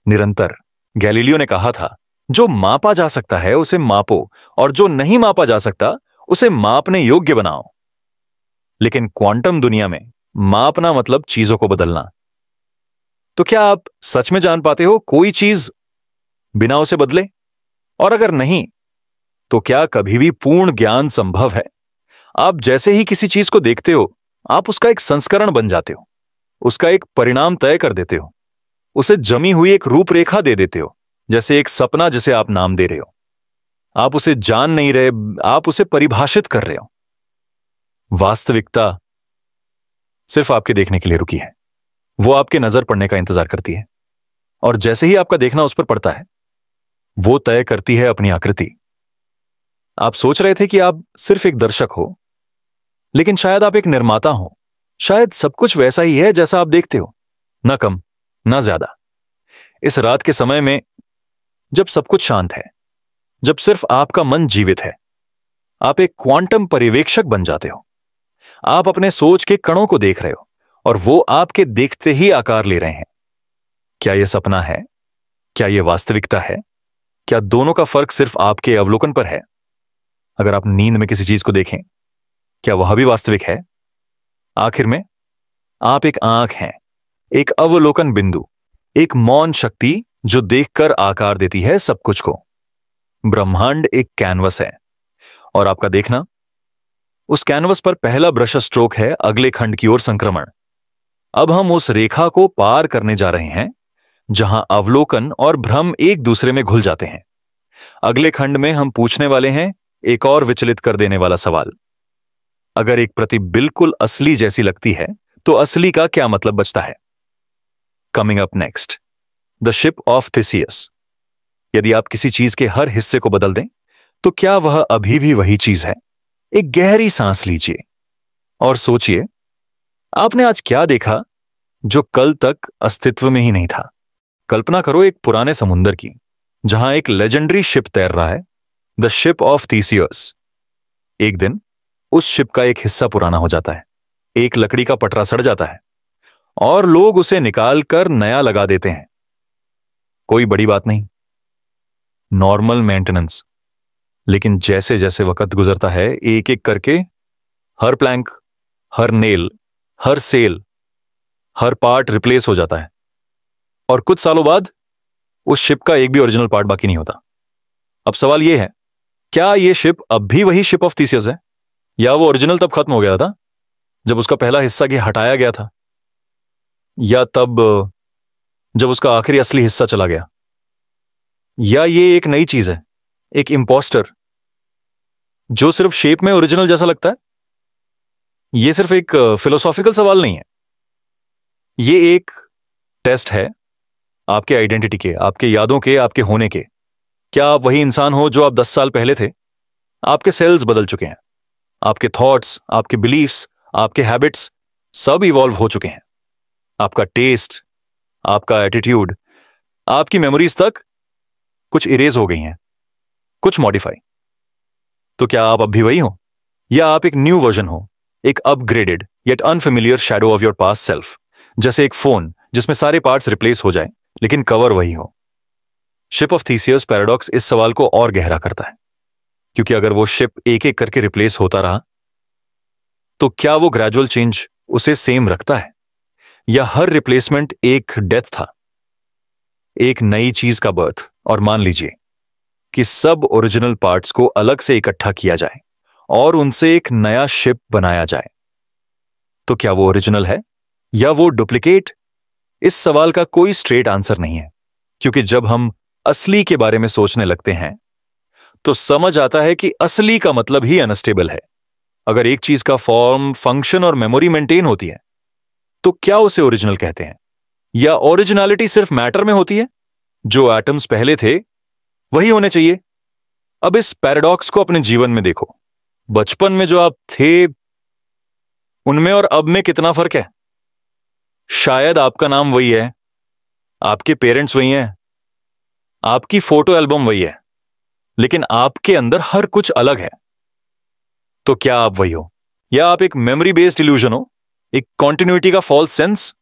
निरंतर। गैलीलियो ने कहा था, जो मापा जा सकता है उसे मापो, और जो नहीं मापा जा सकता उसे मापने योग्य बनाओ। लेकिन क्वांटम दुनिया में मापना मतलब चीजों को बदलना। तो क्या आप सच में जान पाते हो कोई चीज बिना उसे बदले? और अगर नहीं, तो क्या कभी भी पूर्ण ज्ञान संभव है? आप जैसे ही किसी चीज को देखते हो, आप उसका एक संस्करण बन जाते हो, उसका एक परिणाम तय कर देते हो, उसे जमी हुई एक रूपरेखा दे देते हो, जैसे एक सपना जिसे आप नाम दे रहे हो। आप उसे जान नहीं रहे, आप उसे परिभाषित कर रहे हो। वास्तविकता सिर्फ आपके देखने के लिए रुकी है। वो आपके नजर पड़ने का इंतजार करती है, और जैसे ही आपका देखना उस पर पड़ता है, वो तय करती है अपनी आकृति। आप सोच रहे थे कि आप सिर्फ एक दर्शक हो, लेकिन शायद आप एक निर्माता हो। शायद सब कुछ वैसा ही है जैसा आप देखते हो, ना कम ना ज्यादा। इस रात के समय में, जब सब कुछ शांत है, जब सिर्फ आपका मन जीवित है, आप एक क्वांटम पर्यवेक्षक बन जाते हो। आप अपने सोच के कणों को देख रहे हो, और वो आपके देखते ही आकार ले रहे हैं। क्या यह सपना है? क्या यह वास्तविकता है? क्या दोनों का फर्क सिर्फ आपके अवलोकन पर है? अगर आप नींद में किसी चीज को देखें, क्या वह भी वास्तविक है? आखिर में आप एक आंख हैं, एक अवलोकन बिंदु, एक मौन शक्ति जो देखकर आकार देती है सब कुछ को। ब्रह्मांड एक कैनवस है, और आपका देखना उस कैनवस पर पहला ब्रश स्ट्रोक है अगले खंड की ओर संक्रमण। अब हम उस रेखा को पार करने जा रहे हैं जहां अवलोकन और भ्रम एक दूसरे में घुल जाते हैं। अगले खंड में हम पूछने वाले हैं एक और विचलित कर देने वाला सवाल। अगर एक प्रति बिल्कुल असली जैसी लगती है तो असली का क्या मतलब बचता है? Coming up next, the ship of Theseus. यदि आप किसी चीज के हर हिस्से को बदल दें तो क्या वह अभी भी वही चीज है? एक गहरी सांस लीजिए और सोचिए, आपने आज क्या देखा जो कल तक अस्तित्व में ही नहीं था? कल्पना करो एक पुराने समुंदर की जहां एक लेजेंडरी शिप तैर रहा है, द शिप ऑफ थीसियस। एक दिन उस शिप का एक हिस्सा पुराना हो जाता है, एक लकड़ी का पटरा सड़ जाता है और लोग उसे निकाल कर नया लगा देते हैं। कोई बड़ी बात नहीं, नॉर्मल मेंटेनेंस। लेकिन जैसे जैसे वक्त गुजरता है, एक एक करके हर प्लैंक, हर नेल, हर सेल, हर पार्ट रिप्लेस हो जाता है और कुछ सालों बाद उस शिप का एक भी ओरिजिनल पार्ट बाकी नहीं होता। अब सवाल यह है, क्या यह शिप अब भी वही शिप ऑफ थीसियस है, या वो ओरिजिनल तब खत्म हो गया था जब उसका पहला हिस्सा हटाया गया था, या तब जब उसका आखिरी असली हिस्सा चला गया? या ये एक नई चीज है, एक इंपोस्टर जो सिर्फ शेप में ओरिजिनल जैसा लगता है? यह सिर्फ एक फिलोसॉफिकल सवाल नहीं है, यह एक टेस्ट है आपके आइडेंटिटी के, आपके यादों के, आपके होने के। क्या आप वही इंसान हो जो आप 10 साल पहले थे? आपके सेल्स बदल चुके हैं, आपके थॉट्स, आपके बिलीफ्स, आपके हैबिट्स सब इवॉल्व हो चुके हैं। आपका टेस्ट, आपका एटीट्यूड, आपकी मेमोरीज तक कुछ इरेज हो गई हैं, कुछ मॉडिफाई। तो क्या आप अब भी वही हो, या आप एक न्यू वर्जन हो, एक upgraded yet unfamiliar shadow of your past self? जैसे एक फोन जिसमें सारे पार्ट्स रिप्लेस हो जाए लेकिन कवर वही हो। शिप ऑफ थीसियस पैराडॉक्स इस सवाल को और गहरा करता है, क्योंकि अगर वो शिप एक एक करके रिप्लेस होता रहा तो क्या वो ग्रेजुअल चेंज उसे सेम रखता है, या हर रिप्लेसमेंट एक डेथ था, एक नई चीज का बर्थ? और मान लीजिए कि सब ओरिजिनल पार्ट्स को अलग से इकट्ठा किया जाए और उनसे एक नया शिप बनाया जाए, तो क्या वो ओरिजिनल है या वो डुप्लीकेट? इस सवाल का कोई स्ट्रेट आंसर नहीं है, क्योंकि जब हम असली के बारे में सोचने लगते हैं तो समझ आता है कि असली का मतलब ही अनस्टेबल है। अगर एक चीज का फॉर्म, फंक्शन और मेमोरी मेंटेन होती है तो क्या उसे ओरिजिनल कहते हैं, या ओरिजिनलिटी सिर्फ मैटर में होती है? जो एटम्स पहले थे वही होने चाहिए। अब इस पैराडॉक्स को अपने जीवन में देखो। बचपन में जो आप थे उनमें और अब में कितना फर्क है? शायद आपका नाम वही है, आपके पेरेंट्स वही हैं, आपकी फोटो एल्बम वही है, लेकिन आपके अंदर हर कुछ अलग है। तो क्या आप वही हो, या आप एक मेमोरी बेस्ड इल्यूजन हो, एक कॉन्टिन्यूटी का फॉल्स सेंस?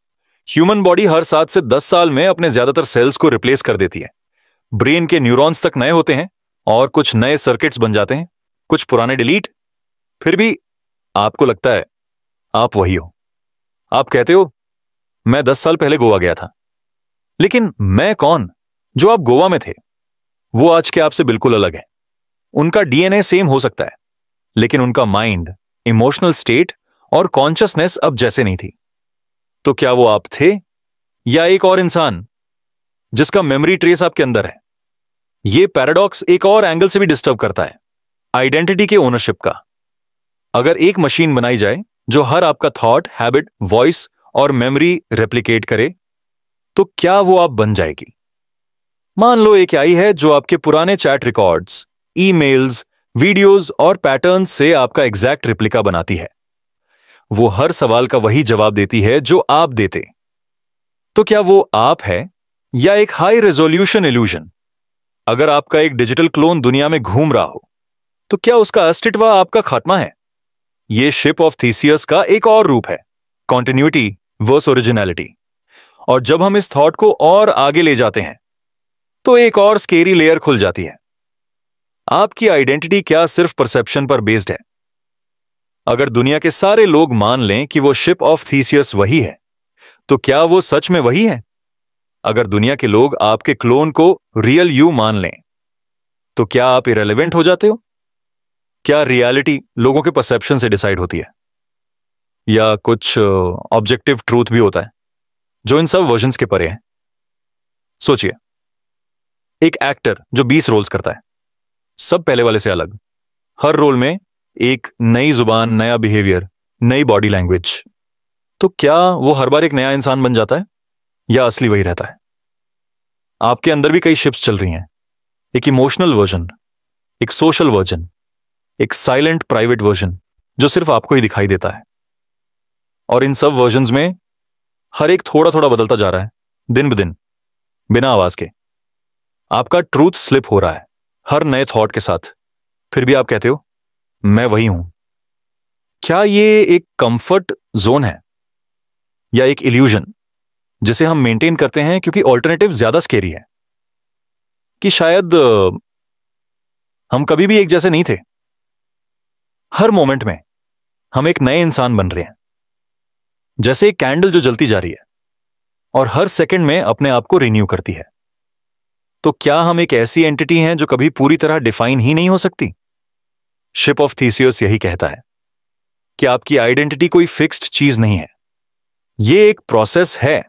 ह्यूमन बॉडी हर 7 से 10 साल में अपने ज्यादातर सेल्स को रिप्लेस कर देती है। ब्रेन के न्यूरॉन्स तक नए होते हैं और कुछ नए सर्किट्स बन जाते हैं, कुछ पुराने डिलीट। फिर भी आपको लगता है आप वही हो। आप कहते हो मैं 10 साल पहले गोवा गया था, लेकिन मैं कौन जो आप गोवा में थे वो आज के आपसे बिल्कुल अलग है। उनका डीएनए सेम हो सकता है, लेकिन उनका माइंड, इमोशनल स्टेट और कॉन्शियसनेस अब जैसे नहीं थी। तो क्या वो आप थे, या एक और इंसान जिसका मेमोरी ट्रेस आपके अंदर है? यह पैराडॉक्स एक और एंगल से भी डिस्टर्ब करता है, आइडेंटिटी के ओनरशिप का। अगर एक मशीन बनाई जाए जो हर आपका थॉट, हैबिट, वॉइस और मेमोरी रेप्लिकेट करे, तो क्या वो आप बन जाएगी? मान लो एक आई है जो आपके पुराने चैट रिकॉर्ड्स, ईमेल्स, वीडियोस और पैटर्न्स से आपका एग्जैक्ट रिप्लिका बनाती है। वो हर सवाल का वही जवाब देती है जो आप देते। तो क्या वो आप है, या एक हाई रेजोल्यूशन इल्यूजन? अगर आपका एक डिजिटल क्लोन दुनिया में घूम रहा हो तो क्या उसका अस्तित्व आपका खात्मा है? यह शिप ऑफ थीसियस का एक और रूप है, कॉन्टिन्यूटी वर्स ओरिजिनलिटी। और जब हम इस थॉट को और आगे ले जाते हैं तो एक और स्केरी लेयर खुल जाती है। आपकी आइडेंटिटी क्या सिर्फ परसेप्शन पर बेस्ड है? अगर दुनिया के सारे लोग मान लें कि वो शिप ऑफ थीसियस वही है, तो क्या वो सच में वही है? अगर दुनिया के लोग आपके क्लोन को रियल यू मान लें, तो क्या आप इरेलेवेंट हो जाते हो? क्या रियलिटी लोगों के परसेप्शन से डिसाइड होती है, या कुछ ऑब्जेक्टिव ट्रूथ भी होता है जो इन सब वर्जन्स के परे है? सोचिए, एक एक्टर जो 20 रोल्स करता है, सब पहले वाले से अलग, हर रोल में एक नई जुबान, नया बिहेवियर, नई बॉडी लैंग्वेज, तो क्या वो हर बार एक नया इंसान बन जाता है या असली वही रहता है? आपके अंदर भी कई शिप्स चल रही हैं, एक इमोशनल वर्जन, एक सोशल वर्जन, एक साइलेंट प्राइवेट वर्जन जो सिर्फ आपको ही दिखाई देता है। और इन सब वर्जन्स में हर एक थोड़ा थोड़ा बदलता जा रहा है, दिन ब दिन, बिना आवाज के। आपका ट्रूथ स्लिप हो रहा है हर नए थॉट के साथ, फिर भी आप कहते हो मैं वही हूं। क्या ये एक कंफर्ट जोन है या एक इल्यूजन जिसे हम मेंटेन करते हैं क्योंकि ऑल्टरनेटिव ज्यादा स्केरी है? कि शायद हम कभी भी एक जैसे नहीं थे, हर मोमेंट में हम एक नए इंसान बन रहे हैं, जैसे एक कैंडल जो जलती जा रही है और हर सेकंड में अपने आप को रिन्यू करती है। तो क्या हम एक ऐसी एंटिटी हैं जो कभी पूरी तरह डिफाइन ही नहीं हो सकती? शिप ऑफ थीसियस यही कहता है कि आपकी आइडेंटिटी कोई फिक्स्ड चीज नहीं है, ये एक प्रोसेस है,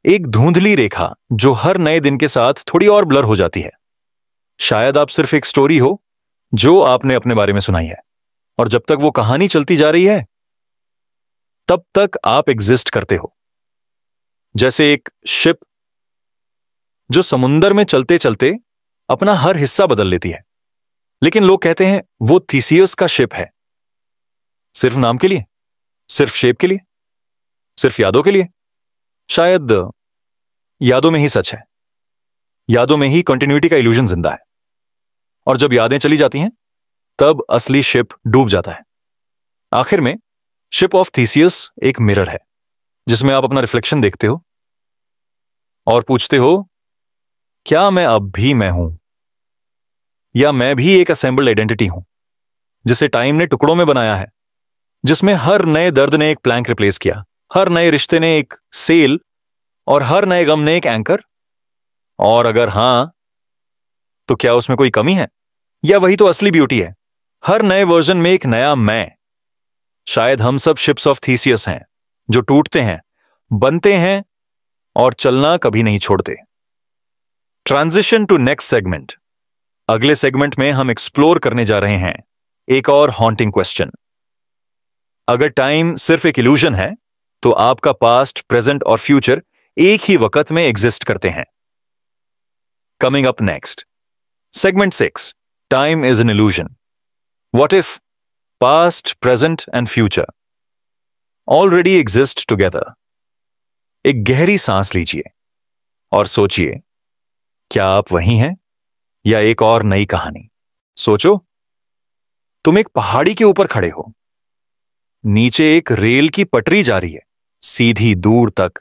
एक धुंधली रेखा जो हर नए दिन के साथ थोड़ी और ब्लर हो जाती है। शायद आप सिर्फ एक स्टोरी हो जो आपने अपने बारे में सुनाई है, और जब तक वो कहानी चलती जा रही है तब तक आप एग्जिस्ट करते हो। जैसे एक शिप जो समुंदर में चलते चलते अपना हर हिस्सा बदल लेती है, लेकिन लोग कहते हैं वो थीसियस का शिप है। सिर्फ नाम के लिए, सिर्फ शेप के लिए, सिर्फ यादों के लिए? शायद यादों में ही सच है, यादों में ही कंटिन्यूटी का इल्यूजन जिंदा है, और जब यादें चली जाती हैं तब असली शिप डूब जाता है। आखिर में शिप ऑफ थीसियस एक मिरर है जिसमें आप अपना रिफ्लेक्शन देखते हो और पूछते हो, क्या मैं अब भी मैं हूं, या मैं भी एक असेंबल्ड आइडेंटिटी हूं जिसे टाइम ने टुकड़ों में बनाया है, जिसमें हर नए दर्द ने एक प्लैंक रिप्लेस किया, हर नए रिश्ते ने एक सेल, और हर नए गम ने एक एंकर? और अगर हां, तो क्या उसमें कोई कमी है, या वही तो असली ब्यूटी है, हर नए वर्जन में एक नया मैं? शायद हम सब शिप्स ऑफ थीसियस हैं जो टूटते हैं, बनते हैं और चलना कभी नहीं छोड़ते। Transition to next segment. अगले सेगमेंट में हम एक्सप्लोर करने जा रहे हैं एक और हॉन्टिंग क्वेश्चन। अगर टाइम सिर्फ एक इल्यूजन है तो आपका पास्ट, प्रेजेंट और फ्यूचर एक ही वक्त में एग्जिस्ट करते हैं। Coming up next, segment 6, time is an illusion. What if past, present and future already exist together? एक गहरी सांस लीजिए और सोचिए, क्या आप वही हैं या एक और नई कहानी? सोचो, तुम एक पहाड़ी के ऊपर खड़े हो, नीचे एक रेल की पटरी जा रही है सीधी दूर तक,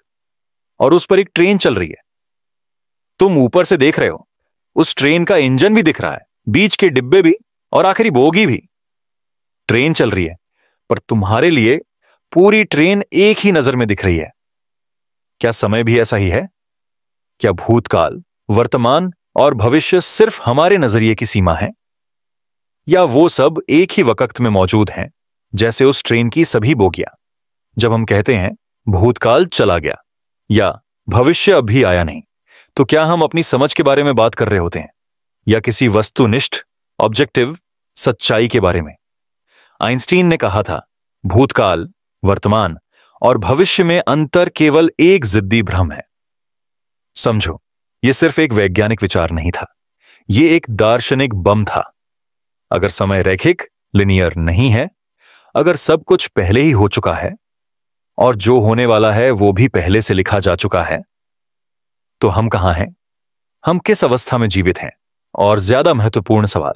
और उस पर एक ट्रेन चल रही है। तुम ऊपर से देख रहे हो, उस ट्रेन का इंजन भी दिख रहा है, बीच के डिब्बे भी, और आखिरी बोगी भी। ट्रेन चल रही है, पर तुम्हारे लिए पूरी ट्रेन एक ही नजर में दिख रही है। क्या समय भी ऐसा ही है? क्या भूतकाल, वर्तमान और भविष्य सिर्फ हमारे नजरिए की सीमा है, या वो सब एक ही वक्त में मौजूद हैं, जैसे उस ट्रेन की सभी बोगियां? जब हम कहते हैं भूतकाल चला गया या भविष्य अभी आया नहीं, तो क्या हम अपनी समझ के बारे में बात कर रहे होते हैं या किसी वस्तुनिष्ठ, ऑब्जेक्टिव सच्चाई के बारे में? आइंस्टीन ने कहा था, भूतकाल, वर्तमान और भविष्य में अंतर केवल एक जिद्दी भ्रम है। समझो, यह सिर्फ एक वैज्ञानिक विचार नहीं था, यह एक दार्शनिक बम था। अगर समय रैखिक, लिनियर नहीं है, अगर सब कुछ पहले ही हो चुका है और जो होने वाला है वो भी पहले से लिखा जा चुका है, तो हम कहां हैं? हम किस अवस्था में जीवित हैं? और ज्यादा महत्वपूर्ण सवाल,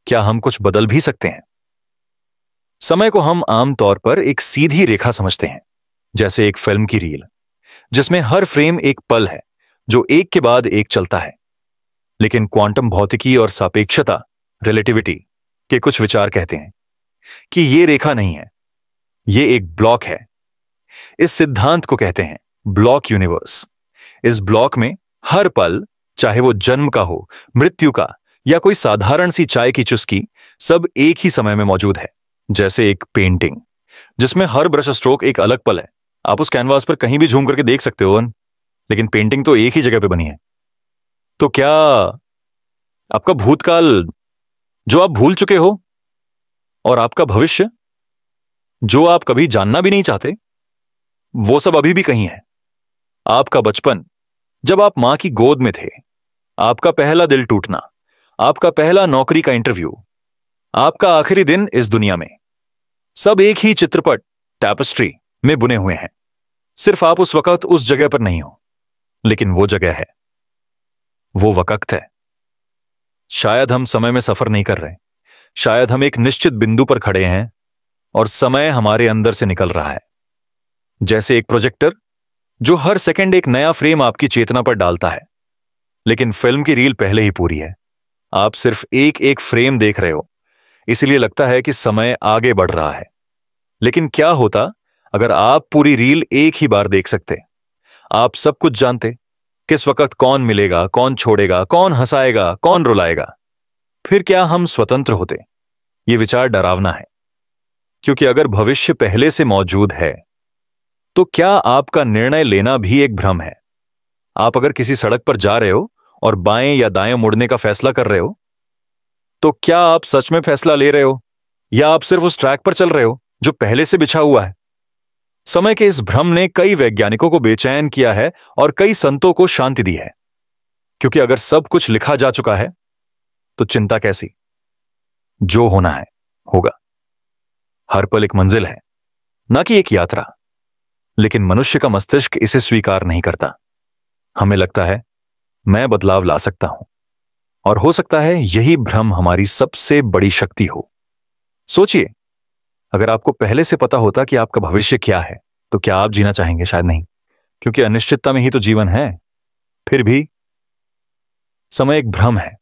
क्या हम कुछ बदल भी सकते हैं? समय को हम आमतौर पर एक सीधी रेखा समझते हैं, जैसे एक फिल्म की रील, जिसमें हर फ्रेम एक पल है जो एक के बाद एक चलता है। लेकिन क्वांटम भौतिकी और सापेक्षता, रिलेटिविटी के कुछ विचार कहते हैं कि यह रेखा नहीं है, यह एक ब्लॉक है। इस सिद्धांत को कहते हैं ब्लॉक यूनिवर्स। इस ब्लॉक में हर पल, चाहे वो जन्म का हो, मृत्यु का या कोई साधारण सी चाय की चुस्की सब एक ही समय में मौजूद है। जैसे एक पेंटिंग जिसमें हर ब्रश स्ट्रोक एक अलग पल है। आप उस कैनवास पर कहीं भी झूम करके देख सकते हो, लेकिन पेंटिंग तो एक ही जगह पे बनी है। तो क्या आपका भूतकाल जो आप भूल चुके हो, और आपका भविष्य जो आप कभी जानना भी नहीं चाहते, वो सब अभी भी कहीं है? आपका बचपन जब आप मां की गोद में थे, आपका पहला दिल टूटना, आपका पहला नौकरी का इंटरव्यू, आपका आखिरी दिन इस दुनिया में, सब एक ही चित्रपट टैपेस्ट्री में बुने हुए हैं। सिर्फ आप उस वक्त उस जगह पर नहीं हो, लेकिन वो जगह है, वो वक्त है। शायद हम समय में सफर नहीं कर रहे, शायद हम एक निश्चित बिंदु पर खड़े हैं और समय हमारे अंदर से निकल रहा है, जैसे एक प्रोजेक्टर जो हर सेकंड एक नया फ्रेम आपकी चेतना पर डालता है। लेकिन फिल्म की रील पहले ही पूरी है, आप सिर्फ एक एक फ्रेम देख रहे हो, इसलिए लगता है कि समय आगे बढ़ रहा है। लेकिन क्या होता अगर आप पूरी रील एक ही बार देख सकते? आप सब कुछ जानते, किस वक्त कौन मिलेगा, कौन छोड़ेगा, कौन हंसाएगा, कौन रुलाएगा। फिर क्या हम स्वतंत्र होते? यह विचार डरावना है, क्योंकि अगर भविष्य पहले से मौजूद है तो क्या आपका निर्णय लेना भी एक भ्रम है? आप अगर किसी सड़क पर जा रहे हो और बाएं या दाएं मुड़ने का फैसला कर रहे हो, तो क्या आप सच में फैसला ले रहे हो, या आप सिर्फ उस ट्रैक पर चल रहे हो जो पहले से बिछा हुआ है? समय के इस भ्रम ने कई वैज्ञानिकों को बेचैन किया है और कई संतों को शांति दी है, क्योंकि अगर सब कुछ लिखा जा चुका है तो चिंता कैसी? जो होना है होगा। हर पल एक मंजिल है, ना कि एक यात्रा। लेकिन मनुष्य का मस्तिष्क इसे स्वीकार नहीं करता। हमें लगता है मैं बदलाव ला सकता हूं, और हो सकता है यही भ्रम हमारी सबसे बड़ी शक्ति हो। सोचिए, अगर आपको पहले से पता होता कि आपका भविष्य क्या है, तो क्या आप जीना चाहेंगे? शायद नहीं, क्योंकि अनिश्चितता में ही तो जीवन है। फिर भी समय एक भ्रम है,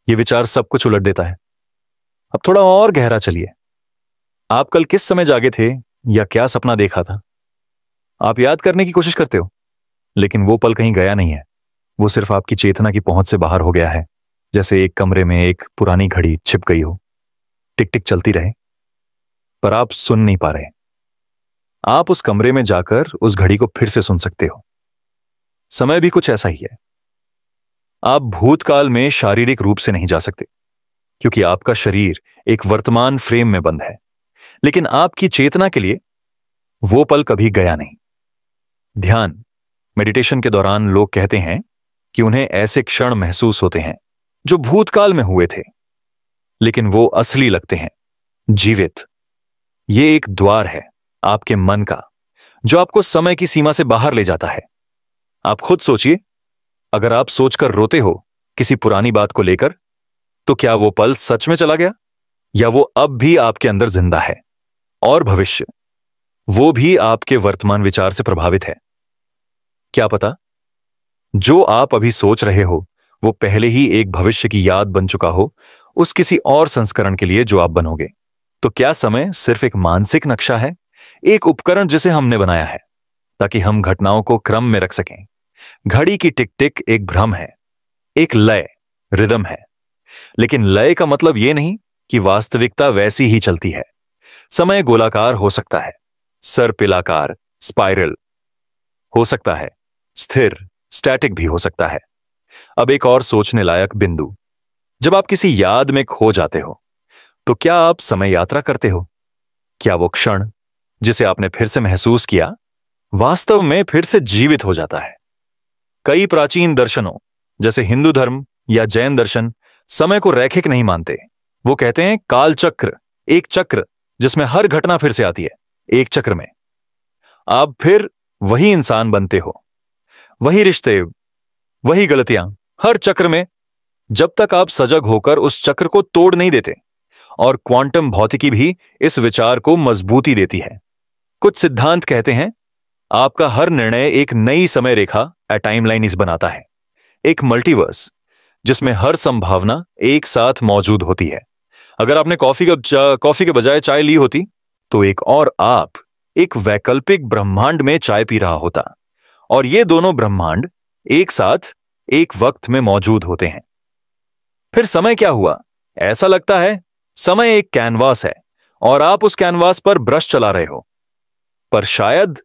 यह विचार सब कुछ उलट देता है। अब थोड़ा और गहरा चलिए। आप कल किस समय जागे थे, या क्या सपना देखा था? आप याद करने की कोशिश करते हो, लेकिन वो पल कहीं गया नहीं है। वो सिर्फ आपकी चेतना की पहुंच से बाहर हो गया है, जैसे एक कमरे में एक पुरानी घड़ी छिप गई हो। टिक टिक चलती रहे, पर आप सुन नहीं पा रहे। आप उस कमरे में जाकर उस घड़ी को फिर से सुन सकते हो। समय भी कुछ ऐसा ही है। आप भूतकाल में शारीरिक रूप से नहीं जा सकते, क्योंकि आपका शरीर एक वर्तमान फ्रेम में बंद है, लेकिन आपकी चेतना के लिए वो पल कभी गया नहीं। ध्यान मेडिटेशन के दौरान लोग कहते हैं कि उन्हें ऐसे क्षण महसूस होते हैं जो भूतकाल में हुए थे, लेकिन वो असली लगते हैं, जीवित। ये एक द्वार है आपके मन का, जो आपको समय की सीमा से बाहर ले जाता है। आप खुद सोचिए, अगर आप सोचकर रोते हो किसी पुरानी बात को लेकर, तो क्या वो पल सच में चला गया, या वो अब भी आपके अंदर जिंदा है? और भविष्य, वो भी आपके वर्तमान विचार से प्रभावित है। क्या पता जो आप अभी सोच रहे हो वो पहले ही एक भविष्य की याद बन चुका हो, उस किसी और संस्करण के लिए जो आप बनोगे। तो क्या समय सिर्फ एक मानसिक नक्शा है, एक उपकरण जिसे हमने बनाया है ताकि हम घटनाओं को क्रम में रख सकें? घड़ी की टिक टिक एक भ्रम है, एक लय, रिदम है। लेकिन लय का मतलब यह नहीं कि वास्तविकता वैसी ही चलती है। समय गोलाकार हो सकता है, सर्पिलाकार, स्पाइरल हो सकता है, स्थिर, स्टैटिक भी हो सकता है। अब एक और सोचने लायक बिंदु, जब आप किसी याद में खो जाते हो, तो क्या आप समय यात्रा करते हो? क्या वो क्षण जिसे आपने फिर से महसूस किया, वास्तव में फिर से जीवित हो जाता है? कई प्राचीन दर्शनों, जैसे हिंदू धर्म या जैन दर्शन, समय को रैखिक नहीं मानते। वो कहते हैं काल चक्र, एक चक्र जिसमें हर घटना फिर से आती है। एक चक्र में आप फिर वही इंसान बनते हो, वही रिश्ते, वही गलतियां, हर चक्र में, जब तक आप सजग होकर उस चक्र को तोड़ नहीं देते। और क्वांटम भौतिकी भी इस विचार को मजबूती देती है। कुछ सिद्धांत कहते हैं आपका हर निर्णय एक नई समय रेखा, टाइमलाइन बनाता है, एक मल्टीवर्स जिसमें हर संभावना एक साथ मौजूद होती है। अगर आपने कॉफी के बजाय चाय ली होती, तो एक और आप एक वैकल्पिक ब्रह्मांड में चाय पी रहा होता, और ये दोनों ब्रह्मांड एक साथ एक वक्त में मौजूद होते हैं। फिर समय क्या हुआ? ऐसा लगता है समय एक कैनवास है और आप उस कैनवास पर ब्रश चला रहे हो, पर शायद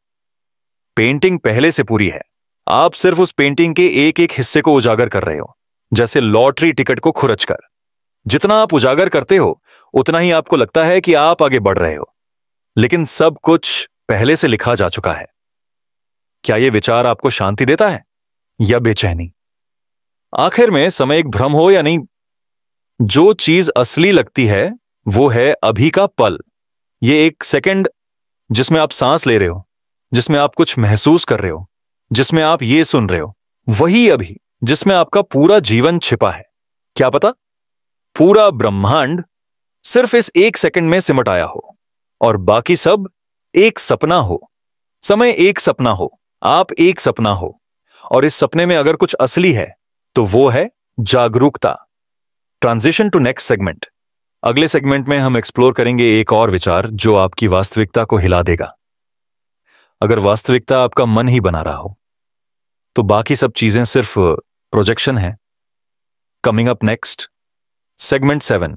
पेंटिंग पहले से पूरी है। आप सिर्फ उस पेंटिंग के एक एक हिस्से को उजागर कर रहे हो, जैसे लॉटरी टिकट को खुरच कर। जितना आप उजागर करते हो उतना ही आपको लगता है कि आप आगे बढ़ रहे हो, लेकिन सब कुछ पहले से लिखा जा चुका है। क्या यह विचार आपको शांति देता है या बेचैनी? आखिर में समय एक भ्रम हो या नहीं, जो चीज असली लगती है वो है अभी का पल। ये एक सेकंड जिसमें आप सांस ले रहे हो, जिसमें आप कुछ महसूस कर रहे हो, जिसमें आप ये सुन रहे हो, वही अभी जिसमें आपका पूरा जीवन छिपा है। क्या पता पूरा ब्रह्मांड सिर्फ इस एक सेकंड में सिमट आया हो और बाकी सब एक सपना हो। समय एक सपना हो, आप एक सपना हो, और इस सपने में अगर कुछ असली है तो वो है जागरूकता। Transition to next segment. अगले सेगमेंट में हम एक्सप्लोर करेंगे एक और विचार जो आपकी वास्तविकता को हिला देगा। अगर वास्तविकता आपका मन ही बना रहा हो तो बाकी सब चीजें सिर्फ प्रोजेक्शन है। Coming up next, segment 7,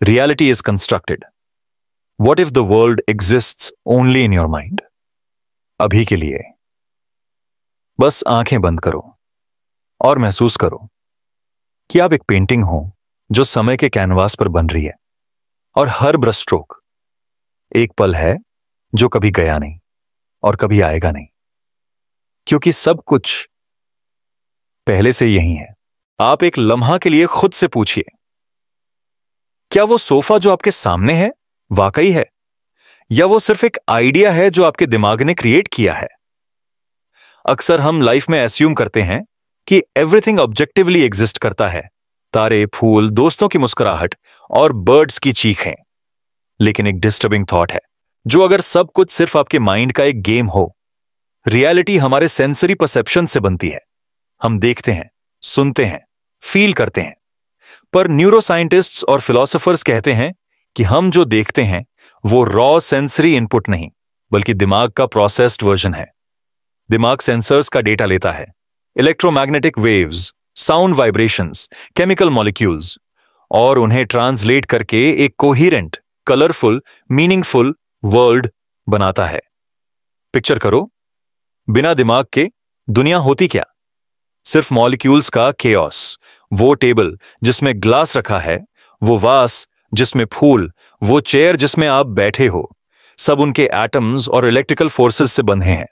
reality is constructed. What if the world exists only in your mind? अभी के लिए बस आंखें बंद करो और महसूस करो कि आप एक पेंटिंग हो जो समय के कैनवास पर बन रही है, और हर ब्रश स्ट्रोक एक पल है जो कभी गया नहीं और कभी आएगा नहीं, क्योंकि सब कुछ पहले से यही है। आप एक लम्हा के लिए खुद से पूछिए, क्या वो सोफा जो आपके सामने है वाकई है, या वो सिर्फ एक आइडिया है जो आपके दिमाग ने क्रिएट किया है? अक्सर हम लाइफ में एस्यूम करते हैं कि एवरीथिंग ऑब्जेक्टिवली एग्जिस्ट करता है, तारे, फूल, दोस्तों की मुस्कुराहट और बर्ड्स की चीखें। लेकिन एक डिस्टर्बिंग थॉट है, जो अगर सब कुछ सिर्फ आपके माइंड का एक गेम हो, रियलिटी हमारे सेंसरी परसेप्शन से बनती है। हम देखते हैं, सुनते हैं, फील करते हैं, पर न्यूरोसाइंटिस्ट्स और फिलोसोफर्स कहते हैं कि हम जो देखते हैं वो रॉ सेंसरी इनपुट नहीं, बल्कि दिमाग का प्रोसेस्ड वर्जन है। दिमाग सेंसर्स का डेटा लेता है, electromagnetic waves, sound vibrations, chemical molecules, और उन्हें ट्रांसलेट करके एक कोहिरेंट, कलरफुल, मीनिंगफुल वर्ल्ड बनाता है। पिक्चर करो, बिना दिमाग के दुनिया होती क्या? सिर्फ मॉलिक्यूल्स का केओस। वो टेबल जिसमें ग्लास रखा है, वो वास जिसमें फूल, वो चेयर जिसमें आप बैठे हो, सब उनके एटम्स और इलेक्ट्रिकल फोर्सेस से बंधे हैं।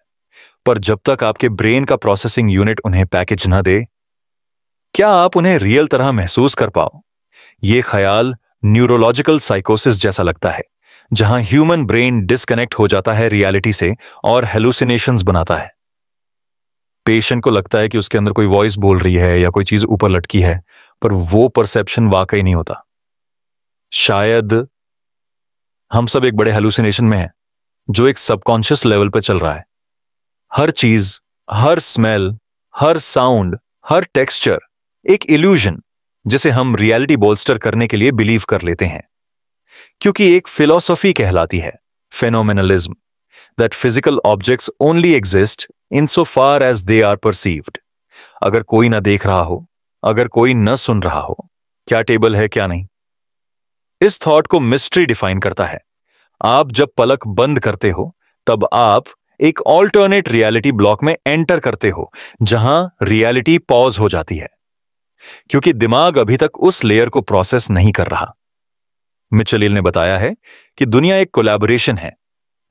पर जब तक आपके ब्रेन का प्रोसेसिंग यूनिट उन्हें पैकेज न दे, क्या आप उन्हें रियल तरह महसूस कर पाओ? यह ख्याल न्यूरोलॉजिकल साइकोसिस जैसा लगता है, जहां ह्यूमन ब्रेन डिस्कनेक्ट हो जाता है रियलिटी से और हेलुसिनेशंस बनाता है। पेशेंट को लगता है कि उसके अंदर कोई वॉइस बोल रही है या कोई चीज ऊपर लटकी है, पर वो परसेप्शन वाकई नहीं होता। शायद हम सब एक बड़े हेलुसिनेशन में हैं, जो एक सबकॉन्शियस लेवल पर चल रहा है। हर चीज, हर स्मेल, हर साउंड, हर टेक्सचर एक इल्यूजन, जिसे हम रियलिटी बोल्स्टर करने के लिए बिलीव कर लेते हैं, क्योंकि एक फिलॉसफी कहलाती है phenomenalism, that physical objects only exist insofar as they are perceived। अगर कोई ना देख रहा हो, अगर कोई न सुन रहा हो, क्या टेबल है क्या नहीं, इस थॉट को मिस्ट्री डिफाइन करता है। आप जब पलक बंद करते हो तब आप एक ऑल्टरनेट रियलिटी ब्लॉक में एंटर करते हो, जहां रियलिटी पॉज हो जाती है, क्योंकि दिमाग अभी तक उस लेयर को प्रोसेस नहीं कर रहा। मिचेल ने बताया है कि दुनिया एक कोलैबोरेशन है,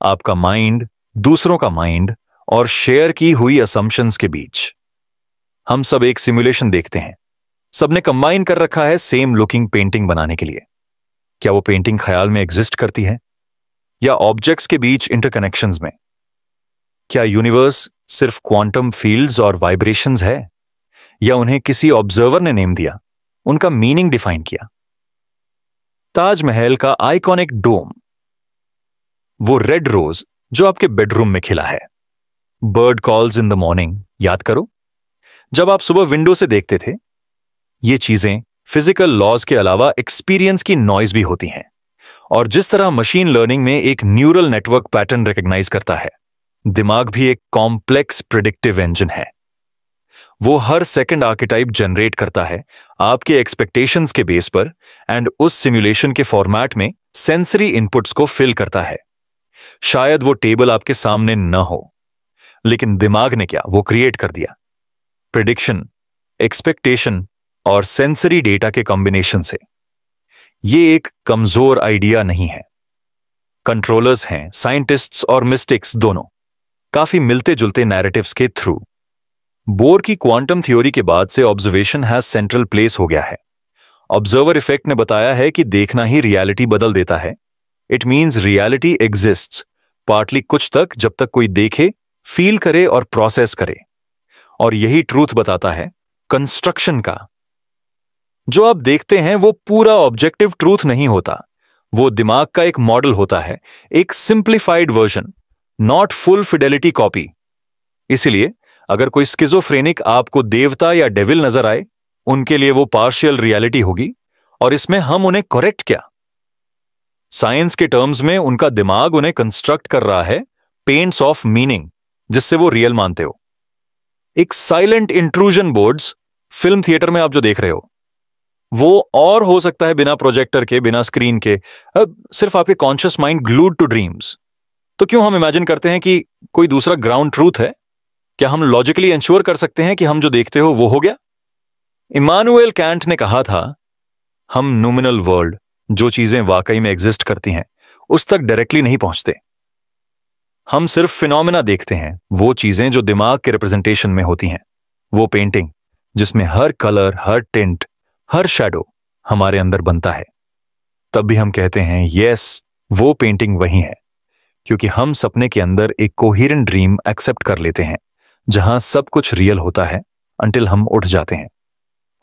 आपका माइंड, दूसरों का माइंड और शेयर की हुई असम्पशंस के बीच। हम सब एक सिमुलेशन देखते हैं, सबने कंबाइन कर रखा है सेम लुकिंग पेंटिंग बनाने के लिए। क्या वो पेंटिंग ख्याल में एग्जिस्ट करती है या ऑब्जेक्ट्स के बीच इंटरकनेक्शंस में? क्या यूनिवर्स सिर्फ क्वांटम फील्ड्स और वाइब्रेशंस है, या उन्हें किसी ऑब्जर्वर ने नेम दिया, उनका मीनिंग डिफाइन किया? ताजमहल का आइकॉनिक डोम, वो रेड रोज जो आपके बेडरूम में खिला है, bird calls in the morning, याद करो जब आप सुबह विंडो से देखते थे। ये चीजें फिजिकल लॉज के अलावा एक्सपीरियंस की नॉइज भी होती हैं, और जिस तरह मशीन लर्निंग में एक न्यूरल नेटवर्क पैटर्न रिकॉग्नाइज करता है, दिमाग भी एक कॉम्प्लेक्स प्रिडिक्टिव इंजन है। वो हर सेकंड आर्केटाइप जनरेट करता है आपके एक्सपेक्टेशंस के बेस पर एंड उस सिमुलेशन के फॉर्मेट में सेंसरी इनपुट्स को फिल करता है। शायद वो टेबल आपके सामने न हो, लेकिन दिमाग ने क्या वो क्रिएट कर दिया, प्रिडिक्शन, एक्सपेक्टेशन और सेंसरी डेटा के कॉम्बिनेशन से। ये एक कमजोर आइडिया नहीं है। कंट्रोलर्स हैं साइंटिस्ट्स और मिस्टिक्स दोनों, काफी मिलते जुलते नैरेटिव्स के थ्रू। बोर की क्वांटम थ्योरी के बाद से ऑब्जर्वेशन हैज सेंट्रल प्लेस हो गया है। ऑब्जर्वर इफेक्ट ने बताया है कि देखना ही रियलिटी बदल देता है। It means reality exists partly कुछ तक, जब तक कोई देखे, फील करे और प्रोसेस करे। और यही ट्रूथ बताता है कंस्ट्रक्शन का। जो आप देखते हैं वो पूरा ऑब्जेक्टिव ट्रूथ नहीं होता, वो दिमाग का एक मॉडल होता है, एक simplified version, not full Fidelity copy. इसलिए अगर कोई स्किज़ोफ्रेनिक आपको देवता या डेविल नजर आए, उनके लिए वो पार्शियल रियलिटी होगी, और इसमें हम उन्हें करेक्ट क्या? साइंस के टर्म्स में उनका दिमाग उन्हें कंस्ट्रक्ट कर रहा है पेंट्स ऑफ मीनिंग, जिससे वो रियल मानते हो। एक silent intrusion boards film theatre में आप जो देख रहे हो, वो और हो सकता है बिना प्रोजेक्टर के, बिना स्क्रीन के, सिर्फ आपके conscious mind glued to dreams. तो क्यों हम इमेजिन करते हैं कि कोई दूसरा ग्राउंड ट्रूथ है? क्या हम लॉजिकली इंश्योर कर सकते हैं कि हम जो देखते हो वो हो गया? इमानुएल कैंट ने कहा था, हम नोमिनल वर्ल्ड, जो चीजें वाकई में एग्जिस्ट करती हैं, उस तक डायरेक्टली नहीं पहुंचते। हम सिर्फ फिनोमेना देखते हैं, वो चीजें जो दिमाग के रिप्रेजेंटेशन में होती हैं। वो पेंटिंग जिसमें हर कलर, हर टिंट, हर शैडो हमारे अंदर बनता है। तब भी हम कहते हैं यस, वो पेंटिंग वही है, क्योंकि हम सपने के अंदर एक कोहेरेंट ड्रीम एक्सेप्ट कर लेते हैं, जहां सब कुछ रियल होता है अंटिल हम उठ जाते हैं।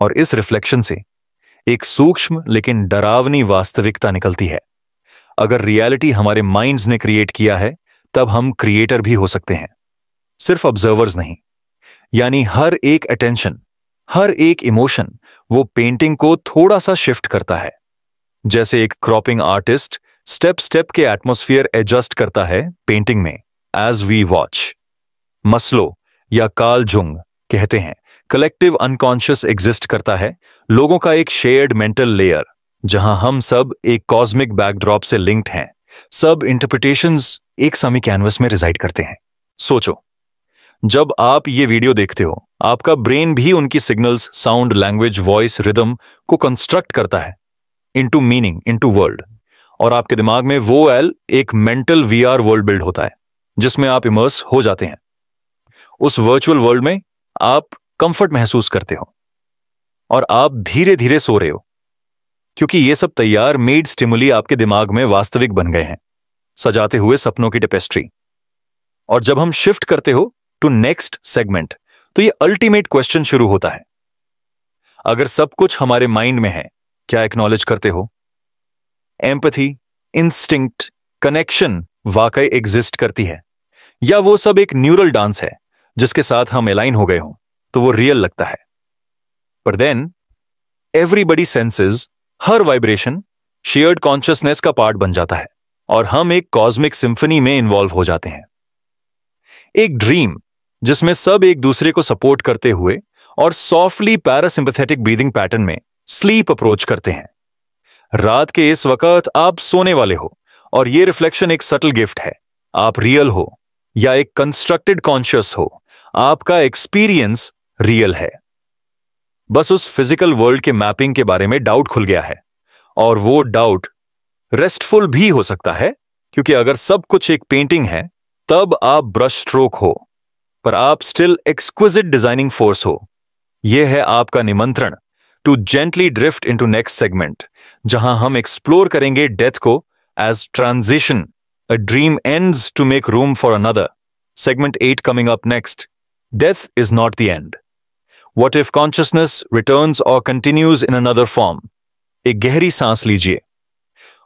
और इस रिफ्लेक्शन से एक सूक्ष्म लेकिन डरावनी वास्तविकता निकलती है। अगर रियलिटी हमारे माइंड्स ने क्रिएट किया है, तब हम क्रिएटर भी हो सकते हैं, सिर्फ ऑब्जर्वर्स नहीं। यानी हर एक अटेंशन, हर एक इमोशन वो पेंटिंग को थोड़ा सा शिफ्ट करता है। जैसे एक क्रॉपिंग आर्टिस्ट स्टेप स्टेप के एटमॉस्फेयर एडजस्ट करता है पेंटिंग में एज वी वॉच। मस्लो या कार्ल जुंग कहते हैं, कलेक्टिव अनकॉन्शियस एग्जिस्ट करता है, लोगों का एक शेयर्ड मेंटल लेयर, जहां हम सब एक कॉस्मिक बैकड्रॉप से लिंक्ड हैं। सब इंटरप्रिटेशंस एक समी कैनवस में रिजाइड करते हैं। सोचो, जब आप ये वीडियो देखते हो, आपका ब्रेन भी उनकी signals, sound, language, voice, rhythm को कंस्ट्रक्ट करता है इनटू मीनिंग, इनटू वर्ल्ड। और आपके दिमाग में वो एक मेंटल वीआर वर्ल्ड बिल्ड होता है, जिसमें आप इमर्स हो जाते हैं। उस वर्चुअल वर्ल्ड में आप कंफर्ट महसूस करते हो और आप धीरे धीरे सो रहे हो, क्योंकि ये सब तैयार मेड स्टिमुली आपके दिमाग में वास्तविक बन गए हैं, सजाते हुए सपनों की टेपेस्ट्री। और जब हम शिफ्ट करते हो टू नेक्स्ट सेगमेंट, तो ये अल्टीमेट क्वेश्चन शुरू होता है। अगर सब कुछ हमारे माइंड में है, क्या एक्नॉलेज करते हो? एम्पैथी, इंस्टिंक्ट, कनेक्शन वाकई एग्जिस्ट करती है, या वो सब एक न्यूरल डांस है जिसके साथ हम अलाइन हो गए हों तो वो रियल लगता है? पर देन एवरीबडी सेंसेस, हर वाइब्रेशन शेयर्ड कॉन्शियसनेस का पार्ट बन जाता है और हम एक कॉस्मिक सिम्फनी में इन्वॉल्व हो जाते हैं। एक ड्रीम जिसमें सब एक दूसरे को सपोर्ट करते हुए और सॉफ्टली पैरासिम्पैथेटिक ब्रीदिंग पैटर्न में स्लीप अप्रोच करते हैं। रात के इस वक्त आप सोने वाले हो और ये रिफ्लेक्शन एक सटल गिफ्ट है। आप रियल हो या एक कंस्ट्रक्टेड कॉन्शियस हो, आपका एक्सपीरियंस रियल है। बस उस फिजिकल वर्ल्ड के मैपिंग के बारे में डाउट खुल गया है, और वो डाउट रेस्टफुल भी हो सकता है, क्योंकि अगर सब कुछ एक पेंटिंग है तब आप ब्रश स्ट्रोक हो, पर आप स्टिल एक्सक्विजिट डिजाइनिंग फोर्स हो। यह है आपका निमंत्रण to gently drift into next segment, जहां हम एक्सप्लोर करेंगे डेथ को as transition, a dream ends to make room for another. Segment 8 coming up next. Death is not the end. What if consciousness returns or continues in another form? एक गहरी सांस लीजिए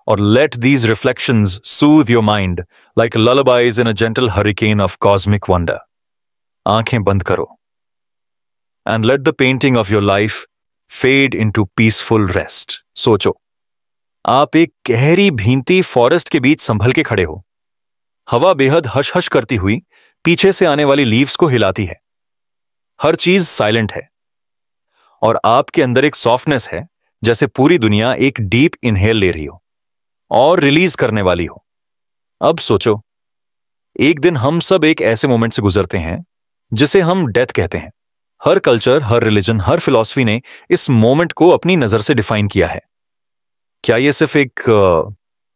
और let these reflections soothe your mind like lullabies in a gentle hurricane of cosmic wonder. आंखें बंद करो and let the painting of your life fade into peaceful rest. सोचो, आप एक गहरी भींती फॉरेस्ट के बीच संभल के खड़े हो। हवा बेहद हश हश करती हुई पीछे से आने वाली लीव्स को हिलाती है। हर चीज साइलेंट है और आपके अंदर एक सॉफ्टनेस है, जैसे पूरी दुनिया एक डीप इनहेल ले रही हो और रिलीज करने वाली हो। अब सोचो, एक दिन हम सब एक ऐसे मोमेंट से गुजरते हैं जिसे हम डेथ कहते हैं। हर कल्चर, हर रिलीजन, हर फिलॉसफी ने इस मोमेंट को अपनी नजर से डिफाइन किया है। क्या यह सिर्फ एक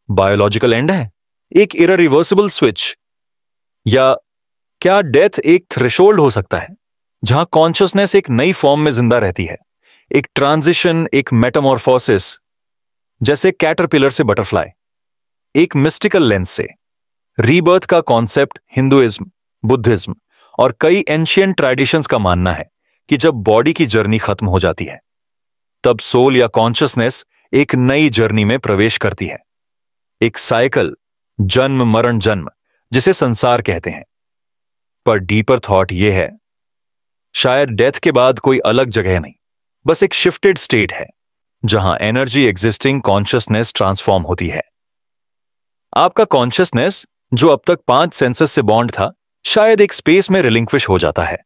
बायोलॉजिकल एंड है, एक इररिवर्सिबल स्विच, या क्या डेथ एक थ्रेशोल्ड हो सकता है जहां कॉन्शियसनेस एक नई फॉर्म में जिंदा रहती है, एक ट्रांजिशन, एक मेटामॉर्फोसिस, जैसे कैटरपिलर से बटरफ्लाई। एक मिस्टिकल लेंस से रीबर्थ का कॉन्सेप्ट हिंदुइज्म, बुद्धिज्म और कई एंशिएंट ट्रेडिशंस का मानना है कि जब बॉडी की जर्नी खत्म हो जाती है तब सोल या कॉन्शियसनेस एक नई जर्नी में प्रवेश करती है। एक साइकिल, जन्म मरण जन्म, जिसे संसार कहते हैं। पर डीपर थॉट यह है, शायद डेथ के बाद कोई अलग जगह नहीं, बस एक शिफ्टेड स्टेट है जहां एनर्जी एग्जिस्टिंग कॉन्शियसनेस ट्रांसफॉर्म होती है। आपका कॉन्शियसनेस जो अब तक 5 सेंसेस से बॉन्ड था, शायद एक स्पेस में रिलिंक्विश हो जाता है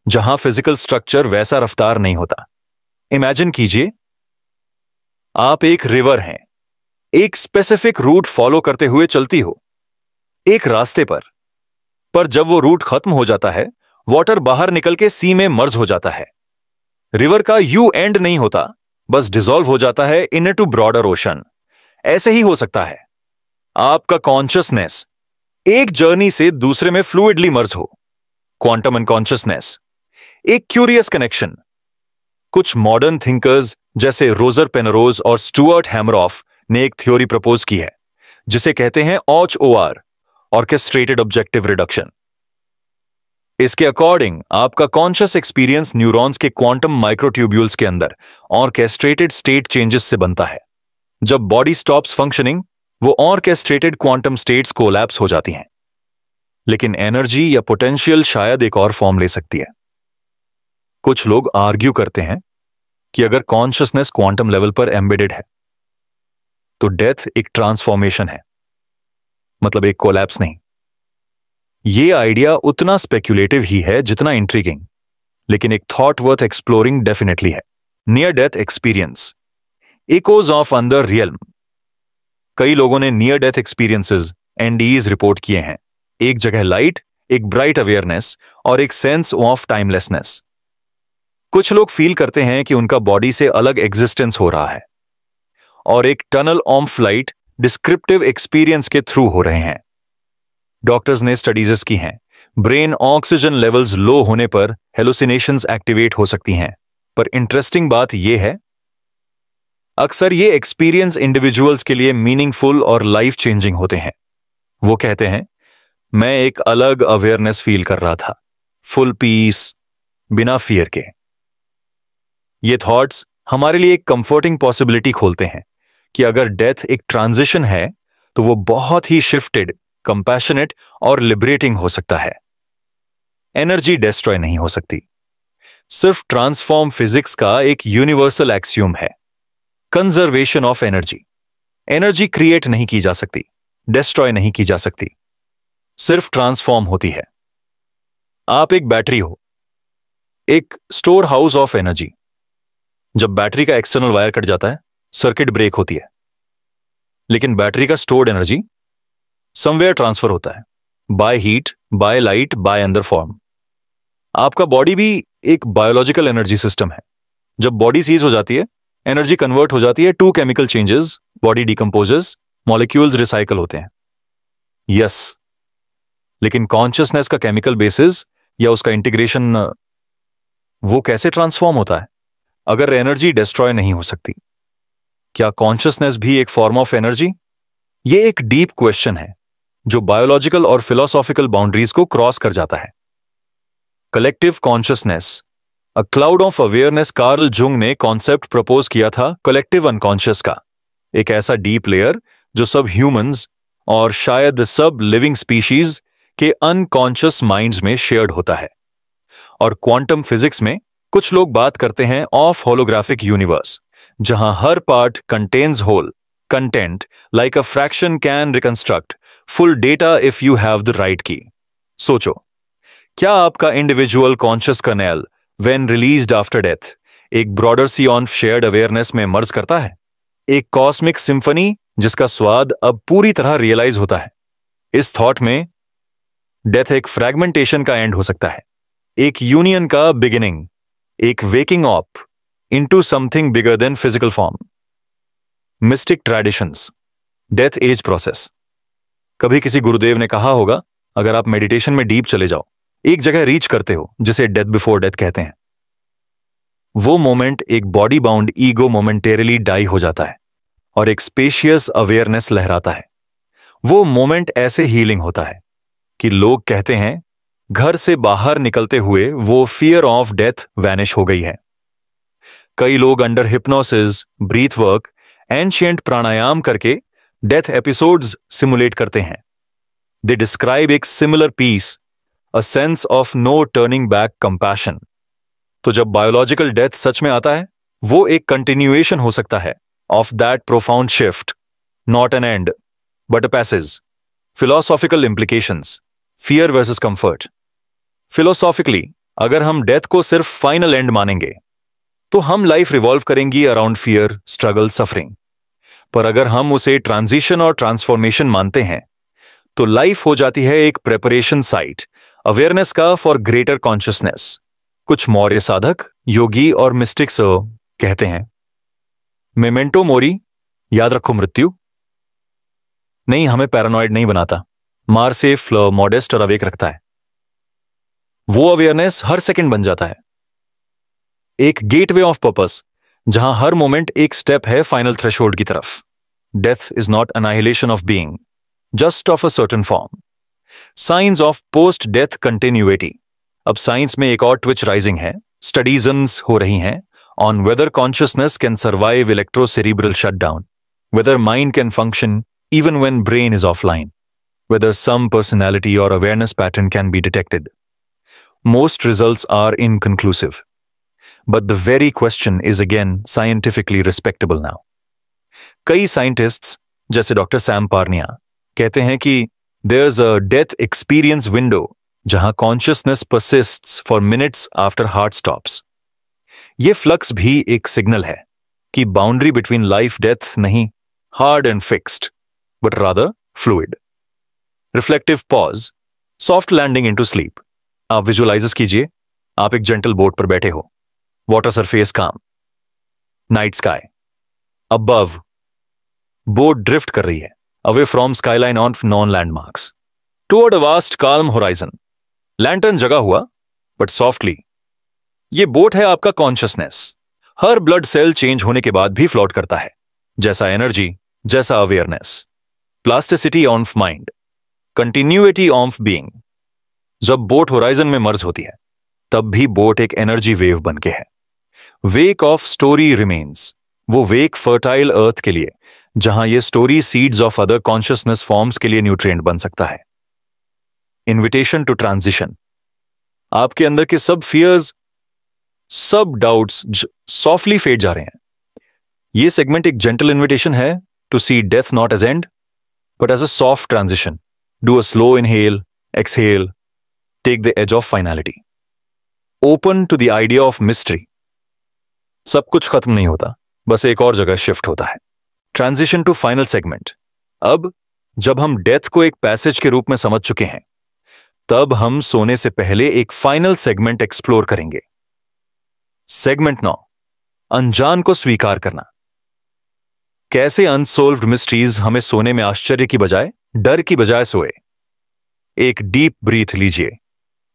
जहां फिजिकल स्ट्रक्चर वैसा रफ्तार नहीं होता। इमेजिन कीजिए, आप एक रिवर हैं, एक स्पेसिफिक रूट फॉलो करते हुए चलती हो एक रास्ते पर जब वो रूट खत्म हो जाता है, वाटर बाहर निकल के सी में मर्ज हो जाता है। रिवर का यू एंड नहीं होता, बस डिसॉल्व हो जाता है इन टू ब्रॉडर ओशन। ऐसे ही हो सकता है आपका कॉन्शियसनेस एक जर्नी से दूसरे में फ्लूइडली मर्ज हो। क्वांटम अनकॉन्शियसनेस, एक क्यूरियस कनेक्शन। कुछ मॉडर्न थिंकर्स जैसे रोजर पेनरोज और स्टुअर्ट हैमरॉफ ने एक थ्योरी प्रपोज की है जिसे कहते हैं OR, ऑर्केस्ट्रेटेड ऑब्जेक्टिव रिडक्शन। इसके अकॉर्डिंग आपका कॉन्शियस एक्सपीरियंस न्यूरॉन्स के क्वांटम माइक्रोट्यूब्यूल्स के अंदर ऑर्केस्ट्रेटेड स्टेट चेंजेस से बनता है। जब बॉडी स्टॉप्स फंक्शनिंग, वो ऑर्केस्ट्रेटेड क्वांटम स्टेट्स कोलैप्स हो जाती हैं। लेकिन एनर्जी या पोटेंशियल शायद एक और फॉर्म ले सकती है। कुछ लोग आर्ग्यू करते हैं कि अगर कॉन्शियसनेस क्वांटम लेवल पर एम्बेडेड है तो डेथ एक ट्रांसफॉर्मेशन है, मतलब एक कोलैप्स नहीं। यह आइडिया उतना स्पेक्युलेटिव ही है जितना इंट्रिगिंग, लेकिन एक थॉट वर्थ एक्सप्लोरिंग डेफिनेटली है। Near death experience, echoes of another realm. कई लोगों ने near death experiences, NDEs report किए हैं। एक जगह लाइट, एक ब्राइट अवेयरनेस और एक सेंस ऑफ टाइमलेसनेस। कुछ लोग फील करते हैं कि उनका बॉडी से अलग एग्जिस्टेंस हो रहा है और एक tunnel of flight descriptive experience के थ्रू हो रहे हैं। डॉक्टर्स ने स्टडीज की हैं, ब्रेन ऑक्सीजन लेवल्स लो होने पर हेलुसिनेशंस एक्टिवेट हो सकती हैं। पर इंटरेस्टिंग बात यह है, अक्सर ये एक्सपीरियंस इंडिविजुअल्स के लिए मीनिंगफुल और लाइफ चेंजिंग होते हैं। वो कहते हैं, मैं एक अलग अवेयरनेस फील कर रहा था, फुल पीस, बिना फियर के। ये थॉट्स हमारे लिए एक कंफर्टिंग पॉसिबिलिटी खोलते हैं कि अगर डेथ एक ट्रांजिशन है तो वो बहुत ही शिफ्टेड, कंपैशनेट और लिबरेटिंग हो सकता है। एनर्जी डिस्ट्रॉय नहीं हो सकती। सिर्फ ट्रांसफॉर्म फिजिक्स का एक यूनिवर्सल एक्सियोम है, conservation of energy. Energy create नहीं की जा सकती, डिस्ट्रॉय नहीं की जा सकती, सिर्फ ट्रांसफॉर्म होती है। आप एक बैटरी हो, एक स्टोर हाउस ऑफ एनर्जी। जब बैटरी का एक्सटर्नल वायर कट जाता है, सर्किट ब्रेक होती है, लेकिन बैटरी का स्टोर्ड एनर्जी समवेयर ट्रांसफर होता है, by heat, by light, by other form. आपका बॉडी भी एक बायोलॉजिकल एनर्जी सिस्टम है। जब बॉडी सीज हो जाती है, एनर्जी कन्वर्ट हो जाती है to chemical changes, body decomposes, molecules recycle होते हैं। यस, लेकिन कॉन्शियसनेस का केमिकल बेसिस या उसका इंटीग्रेशन, वो कैसे ट्रांसफॉर्म होता है अगर एनर्जी डिस्ट्रॉय नहीं हो सकती? क्या कॉन्शियसनेस भी एक फॉर्म ऑफ एनर्जी? ये एक डीप क्वेश्चन है जो बायोलॉजिकल और फिलोसॉफिकल बाउंड्रीज को क्रॉस कर जाता है। Collective consciousness, a cloud of awareness. Karl Jung ने कॉन्सेप्ट प्रपोज किया था कलेक्टिव अनकॉन्शियस का, एक ऐसा डीप लेयर जो सब ह्यूमंस और शायद सब लिविंग स्पीशीज के अनकॉन्शियस माइंड्स में शेयर्ड होता है। और क्वांटम फिजिक्स में कुछ लोग बात करते हैं ऑफ होलोग्राफिक यूनिवर्स, जहां हर part contains whole content, like a fraction can reconstruct full data if you have the right key. सोचो, क्या आपका individual conscious kernel when released after death एक broader sea on shared awareness में मर्ज करता है, एक कॉस्मिक सिंफनी जिसका स्वाद अब पूरी तरह रियलाइज होता है? इस थॉट में डेथ एक फ्रैगमेंटेशन का एंड हो सकता है, एक यूनियन का बिगिनिंग, एक waking up into something bigger than physical form. Mystic traditions, death as process. कभी किसी गुरुदेव ने कहा होगा, अगर आप मेडिटेशन में डीप चले जाओ, एक जगह रीच करते हो जिसे डेथ बिफोर डेथ कहते हैं, वो मोमेंट एक बॉडी बाउंड ईगो मोमेंटेरली डाई हो जाता है और एक स्पेशियस अवेयरनेस लहराता है। वो मोमेंट ऐसे हीलिंग होता है कि लोग कहते हैं घर से बाहर निकलते हुए वो फियर ऑफ डेथ वैनिश हो गई है। कई लोग under hypnosis, breath work, ancient pranayama करके डेथ एपिसोड्स सिमुलेट करते हैं। दे डिस्क्राइब एक similar peace, a sense of no turning back compassion. तो जब बायोलॉजिकल डेथ सच में आता है, वो एक कंटिन्यूएशन हो सकता है of that profound shift, not an and but a passage. Philosophical implications, fear versus comfort. Philosophically अगर हम डेथ को सिर्फ फाइनल एंड मानेंगे तो हम लाइफ रिवॉल्व करेंगी अराउंड फियर, स्ट्रगल, सफरिंग। पर अगर हम उसे ट्रांजिशन और ट्रांसफॉर्मेशन मानते हैं तो लाइफ हो जाती है एक प्रेपरेशन साइट अवेयरनेस का फॉर ग्रेटर कॉन्शियसनेस। कुछ मौर्य साधक, योगी और मिस्टिक्स कहते हैं मेमेंटो मोरी, याद रखो मृत्यु। नहीं, हमें पैरानॉइड नहीं बनाता, मार सेफ, मॉडेस्ट और अवेक रखता है। वो अवेयरनेस हर सेकंड बन जाता है एक गेटवे ऑफ पर्पस, जहां हर मोमेंट एक स्टेप है फाइनल थ्रेशोल्ड की तरफ। Death is not annihilation of being, just of a certain form. Science of post death continuity. अब साइंस में एक और ट्विच राइजिंग है, स्टडीजन्स हो रही हैं on whether consciousness can survive electrocerebral shutdown, whether mind can function even when brain is offline, whether some personality or awareness pattern can be detected. Most results are inconclusive, but the very question is again scientifically respectable now. कई scientists जैसे डॉक्टर सैम पार्निया कहते हैं कि there's a death experience window जहां consciousness persists for minutes after heart stops. ये फ्लक्स भी एक सिग्नल है कि बाउंड्री बिटवीन लाइफ डेथ नहीं hard and fixed, but rather fluid. Reflective pause, soft landing into sleep. आप विजुअलाइज कीजिए, आप एक जेंटल बोट पर बैठे हो, वाटर सरफेस काम, night sky, above boat drift कर रही है away from skyline of non landmarks toward a vast calm horizon. Lantern जगा हुआ बट सॉफ्टली। ये बोट है आपका कॉन्शियसनेस। हर ब्लड सेल चेंज होने के बाद भी फ्लोट करता है, जैसा एनर्जी, जैसा awareness. Plasticity of mind, continuity of being. जब बोट होराइजन में मर्ज होती है तब भी बोट एक एनर्जी वेव बन के है। वेक ऑफ स्टोरी रिमेन्स, वो वेक फर्टाइल अर्थ के लिए जहां ये story seeds of other consciousness forms के लिए न्यूट्रिएंट बन सकता है। इन्विटेशन टू ट्रांजिशन, आपके अंदर के सब फियर्स, सब डाउट्स सॉफ्टली फेड जा रहे हैं। ये सेगमेंट एक जेंटल इन्विटेशन है to see death not as end but as a soft transition. Do a slow inhale, exhale, take the edge of finality. Open to the idea of mystery. सब कुछ खत्म नहीं होता, बस एक और जगह शिफ्ट होता है। Transition to final segment. अब जब हम डेथ को एक पैसेज के रूप में समझ चुके हैं, तब हम सोने से पहले एक फाइनल सेगमेंट एक्सप्लोर करेंगे। सेगमेंट 9, अनजान को स्वीकार करना। कैसे अनसोल्व्ड मिस्ट्रीज हमें सोने में आश्चर्य की बजाय, डर की बजाय सोए। एक डीप ब्रीथ लीजिए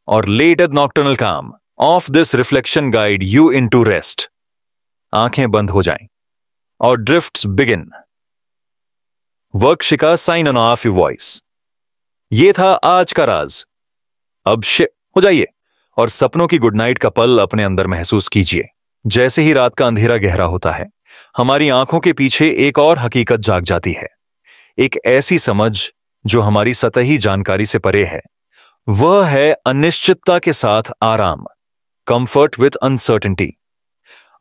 और let at nocturnal calm of this reflection guide you into rest. आंखें बंद हो जाएं और ड्रिफ्ट्स बिगिन। वर्क शिका sign on of your voice. ये था आज का राज। अब हो जाइए और सपनों की गुड नाइट का पल अपने अंदर महसूस कीजिए। जैसे ही रात का अंधेरा गहरा होता है, हमारी आंखों के पीछे एक और हकीकत जाग जाती है, एक ऐसी समझ जो हमारी सतही जानकारी से परे है। वह है अनिश्चितता के साथ आराम, कंफर्ट विद अनसर्टेनिटी।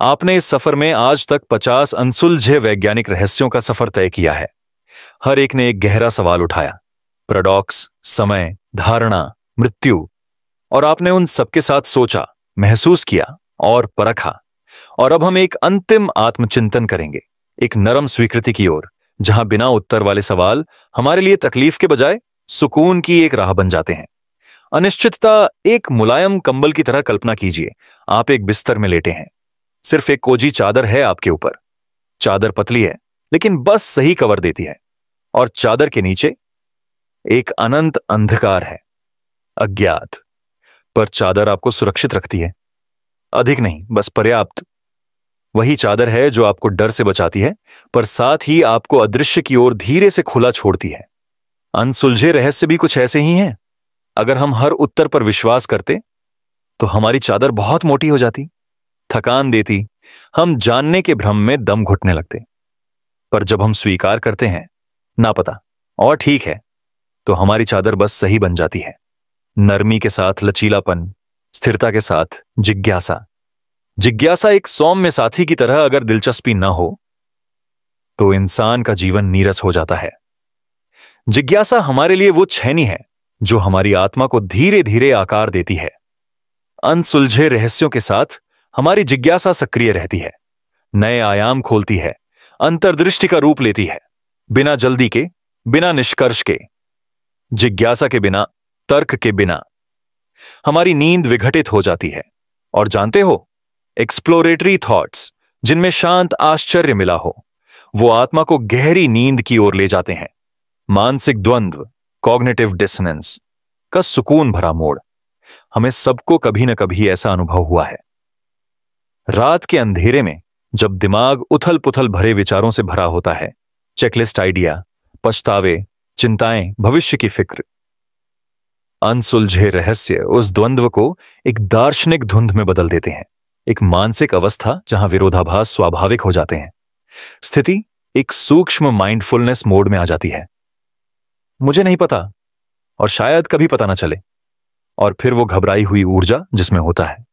आपने इस सफर में आज तक 50 अनसुलझे वैज्ञानिक रहस्यों का सफर तय किया है। हर एक ने एक गहरा सवाल उठाया, पैराडॉक्स, समय, धारणा, मृत्यु, और आपने उन सबके साथ सोचा, महसूस किया और परखा। और अब हम एक अंतिम आत्मचिंतन करेंगे, एक नरम स्वीकृति की ओर, जहां बिना उत्तर वाले सवाल हमारे लिए तकलीफ के बजाय सुकून की एक राह बन जाते हैं। अनिश्चितता एक मुलायम कंबल की तरह कल्पना कीजिए। आप एक बिस्तर में लेटे हैं, सिर्फ एक कोजी चादर है आपके ऊपर। चादर पतली है लेकिन बस सही कवर देती है, और चादर के नीचे एक अनंत अंधकार है, अज्ञात। पर चादर आपको सुरक्षित रखती है, अधिक नहीं, बस पर्याप्त। वही चादर है जो आपको डर से बचाती है, पर साथ ही आपको अदृश्य की ओर धीरे से खुला छोड़ती है। अनसुलझे रहस्य भी कुछ ऐसे ही हैं। अगर हम हर उत्तर पर विश्वास करते तो हमारी चादर बहुत मोटी हो जाती, थकान देती, हम जानने के भ्रम में दम घुटने लगते। पर जब हम स्वीकार करते हैं ना पता और ठीक है, तो हमारी चादर बस सही बन जाती है। नरमी के साथ लचीलापन, स्थिरता के साथ जिज्ञासा। जिज्ञासा एक सौम्य साथी की तरह अगर दिलचस्पी ना हो तो इंसान का जीवन नीरस हो जाता है। जिज्ञासा हमारे लिए वो छेनी है जो हमारी आत्मा को धीरे धीरे आकार देती है। अनसुलझे रहस्यों के साथ हमारी जिज्ञासा सक्रिय रहती है, नए आयाम खोलती है, अंतर्दृष्टि का रूप लेती है, बिना जल्दी के, बिना निष्कर्ष के। जिज्ञासा के बिना, तर्क के बिना हमारी नींद विघटित हो जाती है। और जानते हो, एक्सप्लोरेटरी थॉट्स जिनमें शांत आश्चर्य मिला हो, वो आत्मा को गहरी नींद की ओर ले जाते हैं। मानसिक द्वंद्व, कॉग्निटिव डिसोनेंस का सुकून भरा मोड़। हमें सबको कभी न कभी ऐसा अनुभव हुआ है। रात के अंधेरे में जब दिमाग उथल पुथल भरे विचारों से भरा होता है, चेकलिस्ट आइडिया, पछतावे, चिंताएं, भविष्य की फिक्र। अनसुलझे रहस्य उस द्वंद्व को एक दार्शनिक धुंध में बदल देते हैं, एक मानसिक अवस्था जहां विरोधाभास स्वाभाविक हो जाते हैं। स्थिति एक सूक्ष्म माइंडफुलनेस मोड में आ जाती है। मुझे नहीं पता, और शायद कभी पता ना चले। और फिर वो घबराई हुई ऊर्जा जिसमें होता है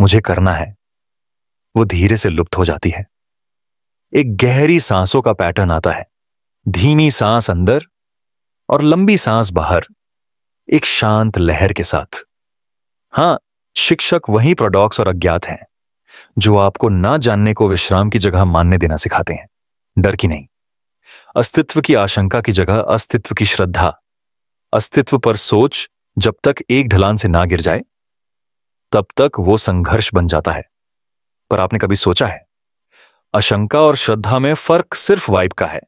मुझे करना है, वो धीरे से लुप्त हो जाती है। एक गहरी सांसों का पैटर्न आता है, धीमी सांस अंदर और लंबी सांस बाहर, एक शांत लहर के साथ। हां, शिक्षक वही प्रोडॉक्स और अज्ञात हैं जो आपको ना जानने को विश्राम की जगह मानने देना सिखाते हैं, डर की नहीं। अस्तित्व की आशंका की जगह अस्तित्व की श्रद्धा। अस्तित्व पर सोच जब तक एक ढलान से ना गिर जाए तब तक वो संघर्ष बन जाता है। पर आपने कभी सोचा है, आशंका और श्रद्धा में फर्क सिर्फ वाइब का है।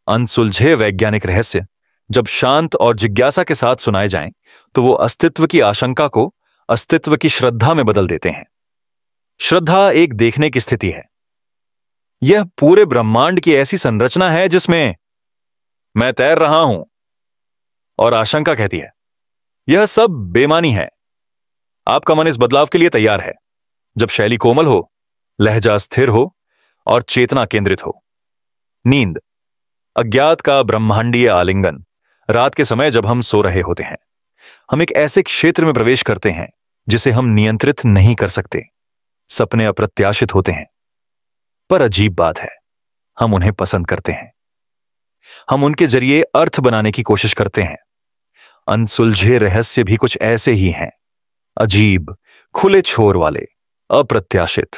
अनसुलझे वैज्ञानिक रहस्य जब शांत और जिज्ञासा के साथ सुनाए जाएं, तो वो अस्तित्व की आशंका को अस्तित्व की श्रद्धा में बदल देते हैं। श्रद्धा एक देखने की स्थिति है। यह पूरे ब्रह्मांड की ऐसी संरचना है जिसमें मैं तैर रहा हूं, और आशंका कहती है यह सब बेमानी है। आपका मन इस बदलाव के लिए तैयार है जब शैली कोमल हो, लहजा स्थिर हो और चेतना केंद्रित हो। नींद, अज्ञात का ब्रह्मांडीय आलिंगन। रात के समय जब हम सो रहे होते हैं, हम एक ऐसे क्षेत्र में प्रवेश करते हैं जिसे हम नियंत्रित नहीं कर सकते। सपने अप्रत्याशित होते हैं, पर अजीब बात है, हम उन्हें पसंद करते हैं। हम उनके जरिए अर्थ बनाने की कोशिश करते हैं। अनसुलझे रहस्य भी कुछ ऐसे ही हैं, अजीब, खुले छोर वाले, अप्रत्याशित,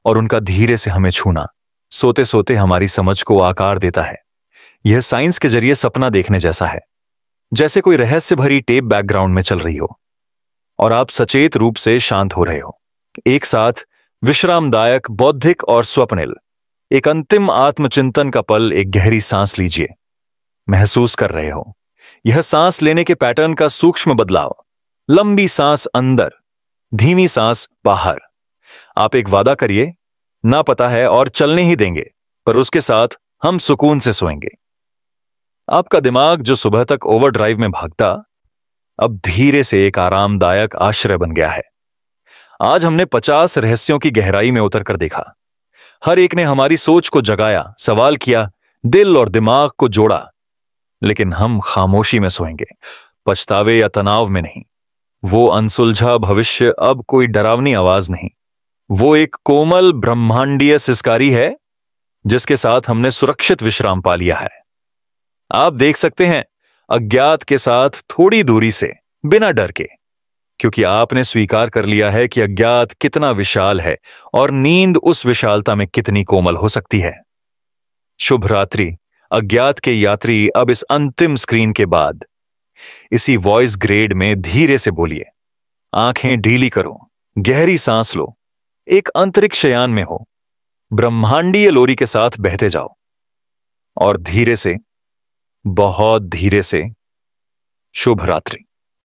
और उनका धीरे से हमें छूना सोते सोते हमारी समझ को आकार देता है। यह साइंस के जरिए सपना देखने जैसा है, जैसे कोई रहस्य भरी टेप बैकग्राउंड में चल रही हो और आप सचेत रूप से शांत हो रहे हो। एक साथ विश्रामदायक, बौद्धिक और स्वप्निल, एक अंतिम आत्मचिंतन का पल। एक गहरी सांस लीजिए, महसूस कर रहे हो यह सांस लेने के पैटर्न का सूक्ष्म बदलाव। लंबी सांस अंदर, धीमी सांस बाहर। आप एक वादा करिए, ना पता है और चलने ही देंगे, पर उसके साथ हम सुकून से सोएंगे। आपका दिमाग जो सुबह तक ओवरड्राइव में भागता, अब धीरे से एक आरामदायक आश्रय बन गया है। आज हमने 50 रहस्यों की गहराई में उतर कर देखा। हर एक ने हमारी सोच को जगाया, सवाल किया, दिल और दिमाग को जोड़ा। लेकिन हम खामोशी में सोएंगे, पछतावे या तनाव में नहीं। वो अनसुलझा भविष्य अब कोई डरावनी आवाज नहीं, वो एक कोमल ब्रह्मांडीय सिसकारी है जिसके साथ हमने सुरक्षित विश्राम पा लिया है। आप देख सकते हैं, अज्ञात के साथ थोड़ी दूरी से, बिना डर के, क्योंकि आपने स्वीकार कर लिया है कि अज्ञात कितना विशाल है और नींद उस विशालता में कितनी कोमल हो सकती है। शुभ रात्रि अज्ञात के यात्री। अब इस अंतिम स्क्रीन के बाद इसी वॉइस ग्रेड में धीरे से बोलिए, आंखें ढीली करो, गहरी सांस लो, एक अंतरिक्ष यान में हो, ब्रह्मांडीय लोरी के साथ बहते जाओ और धीरे से, बहुत धीरे से शुभ रात्रि।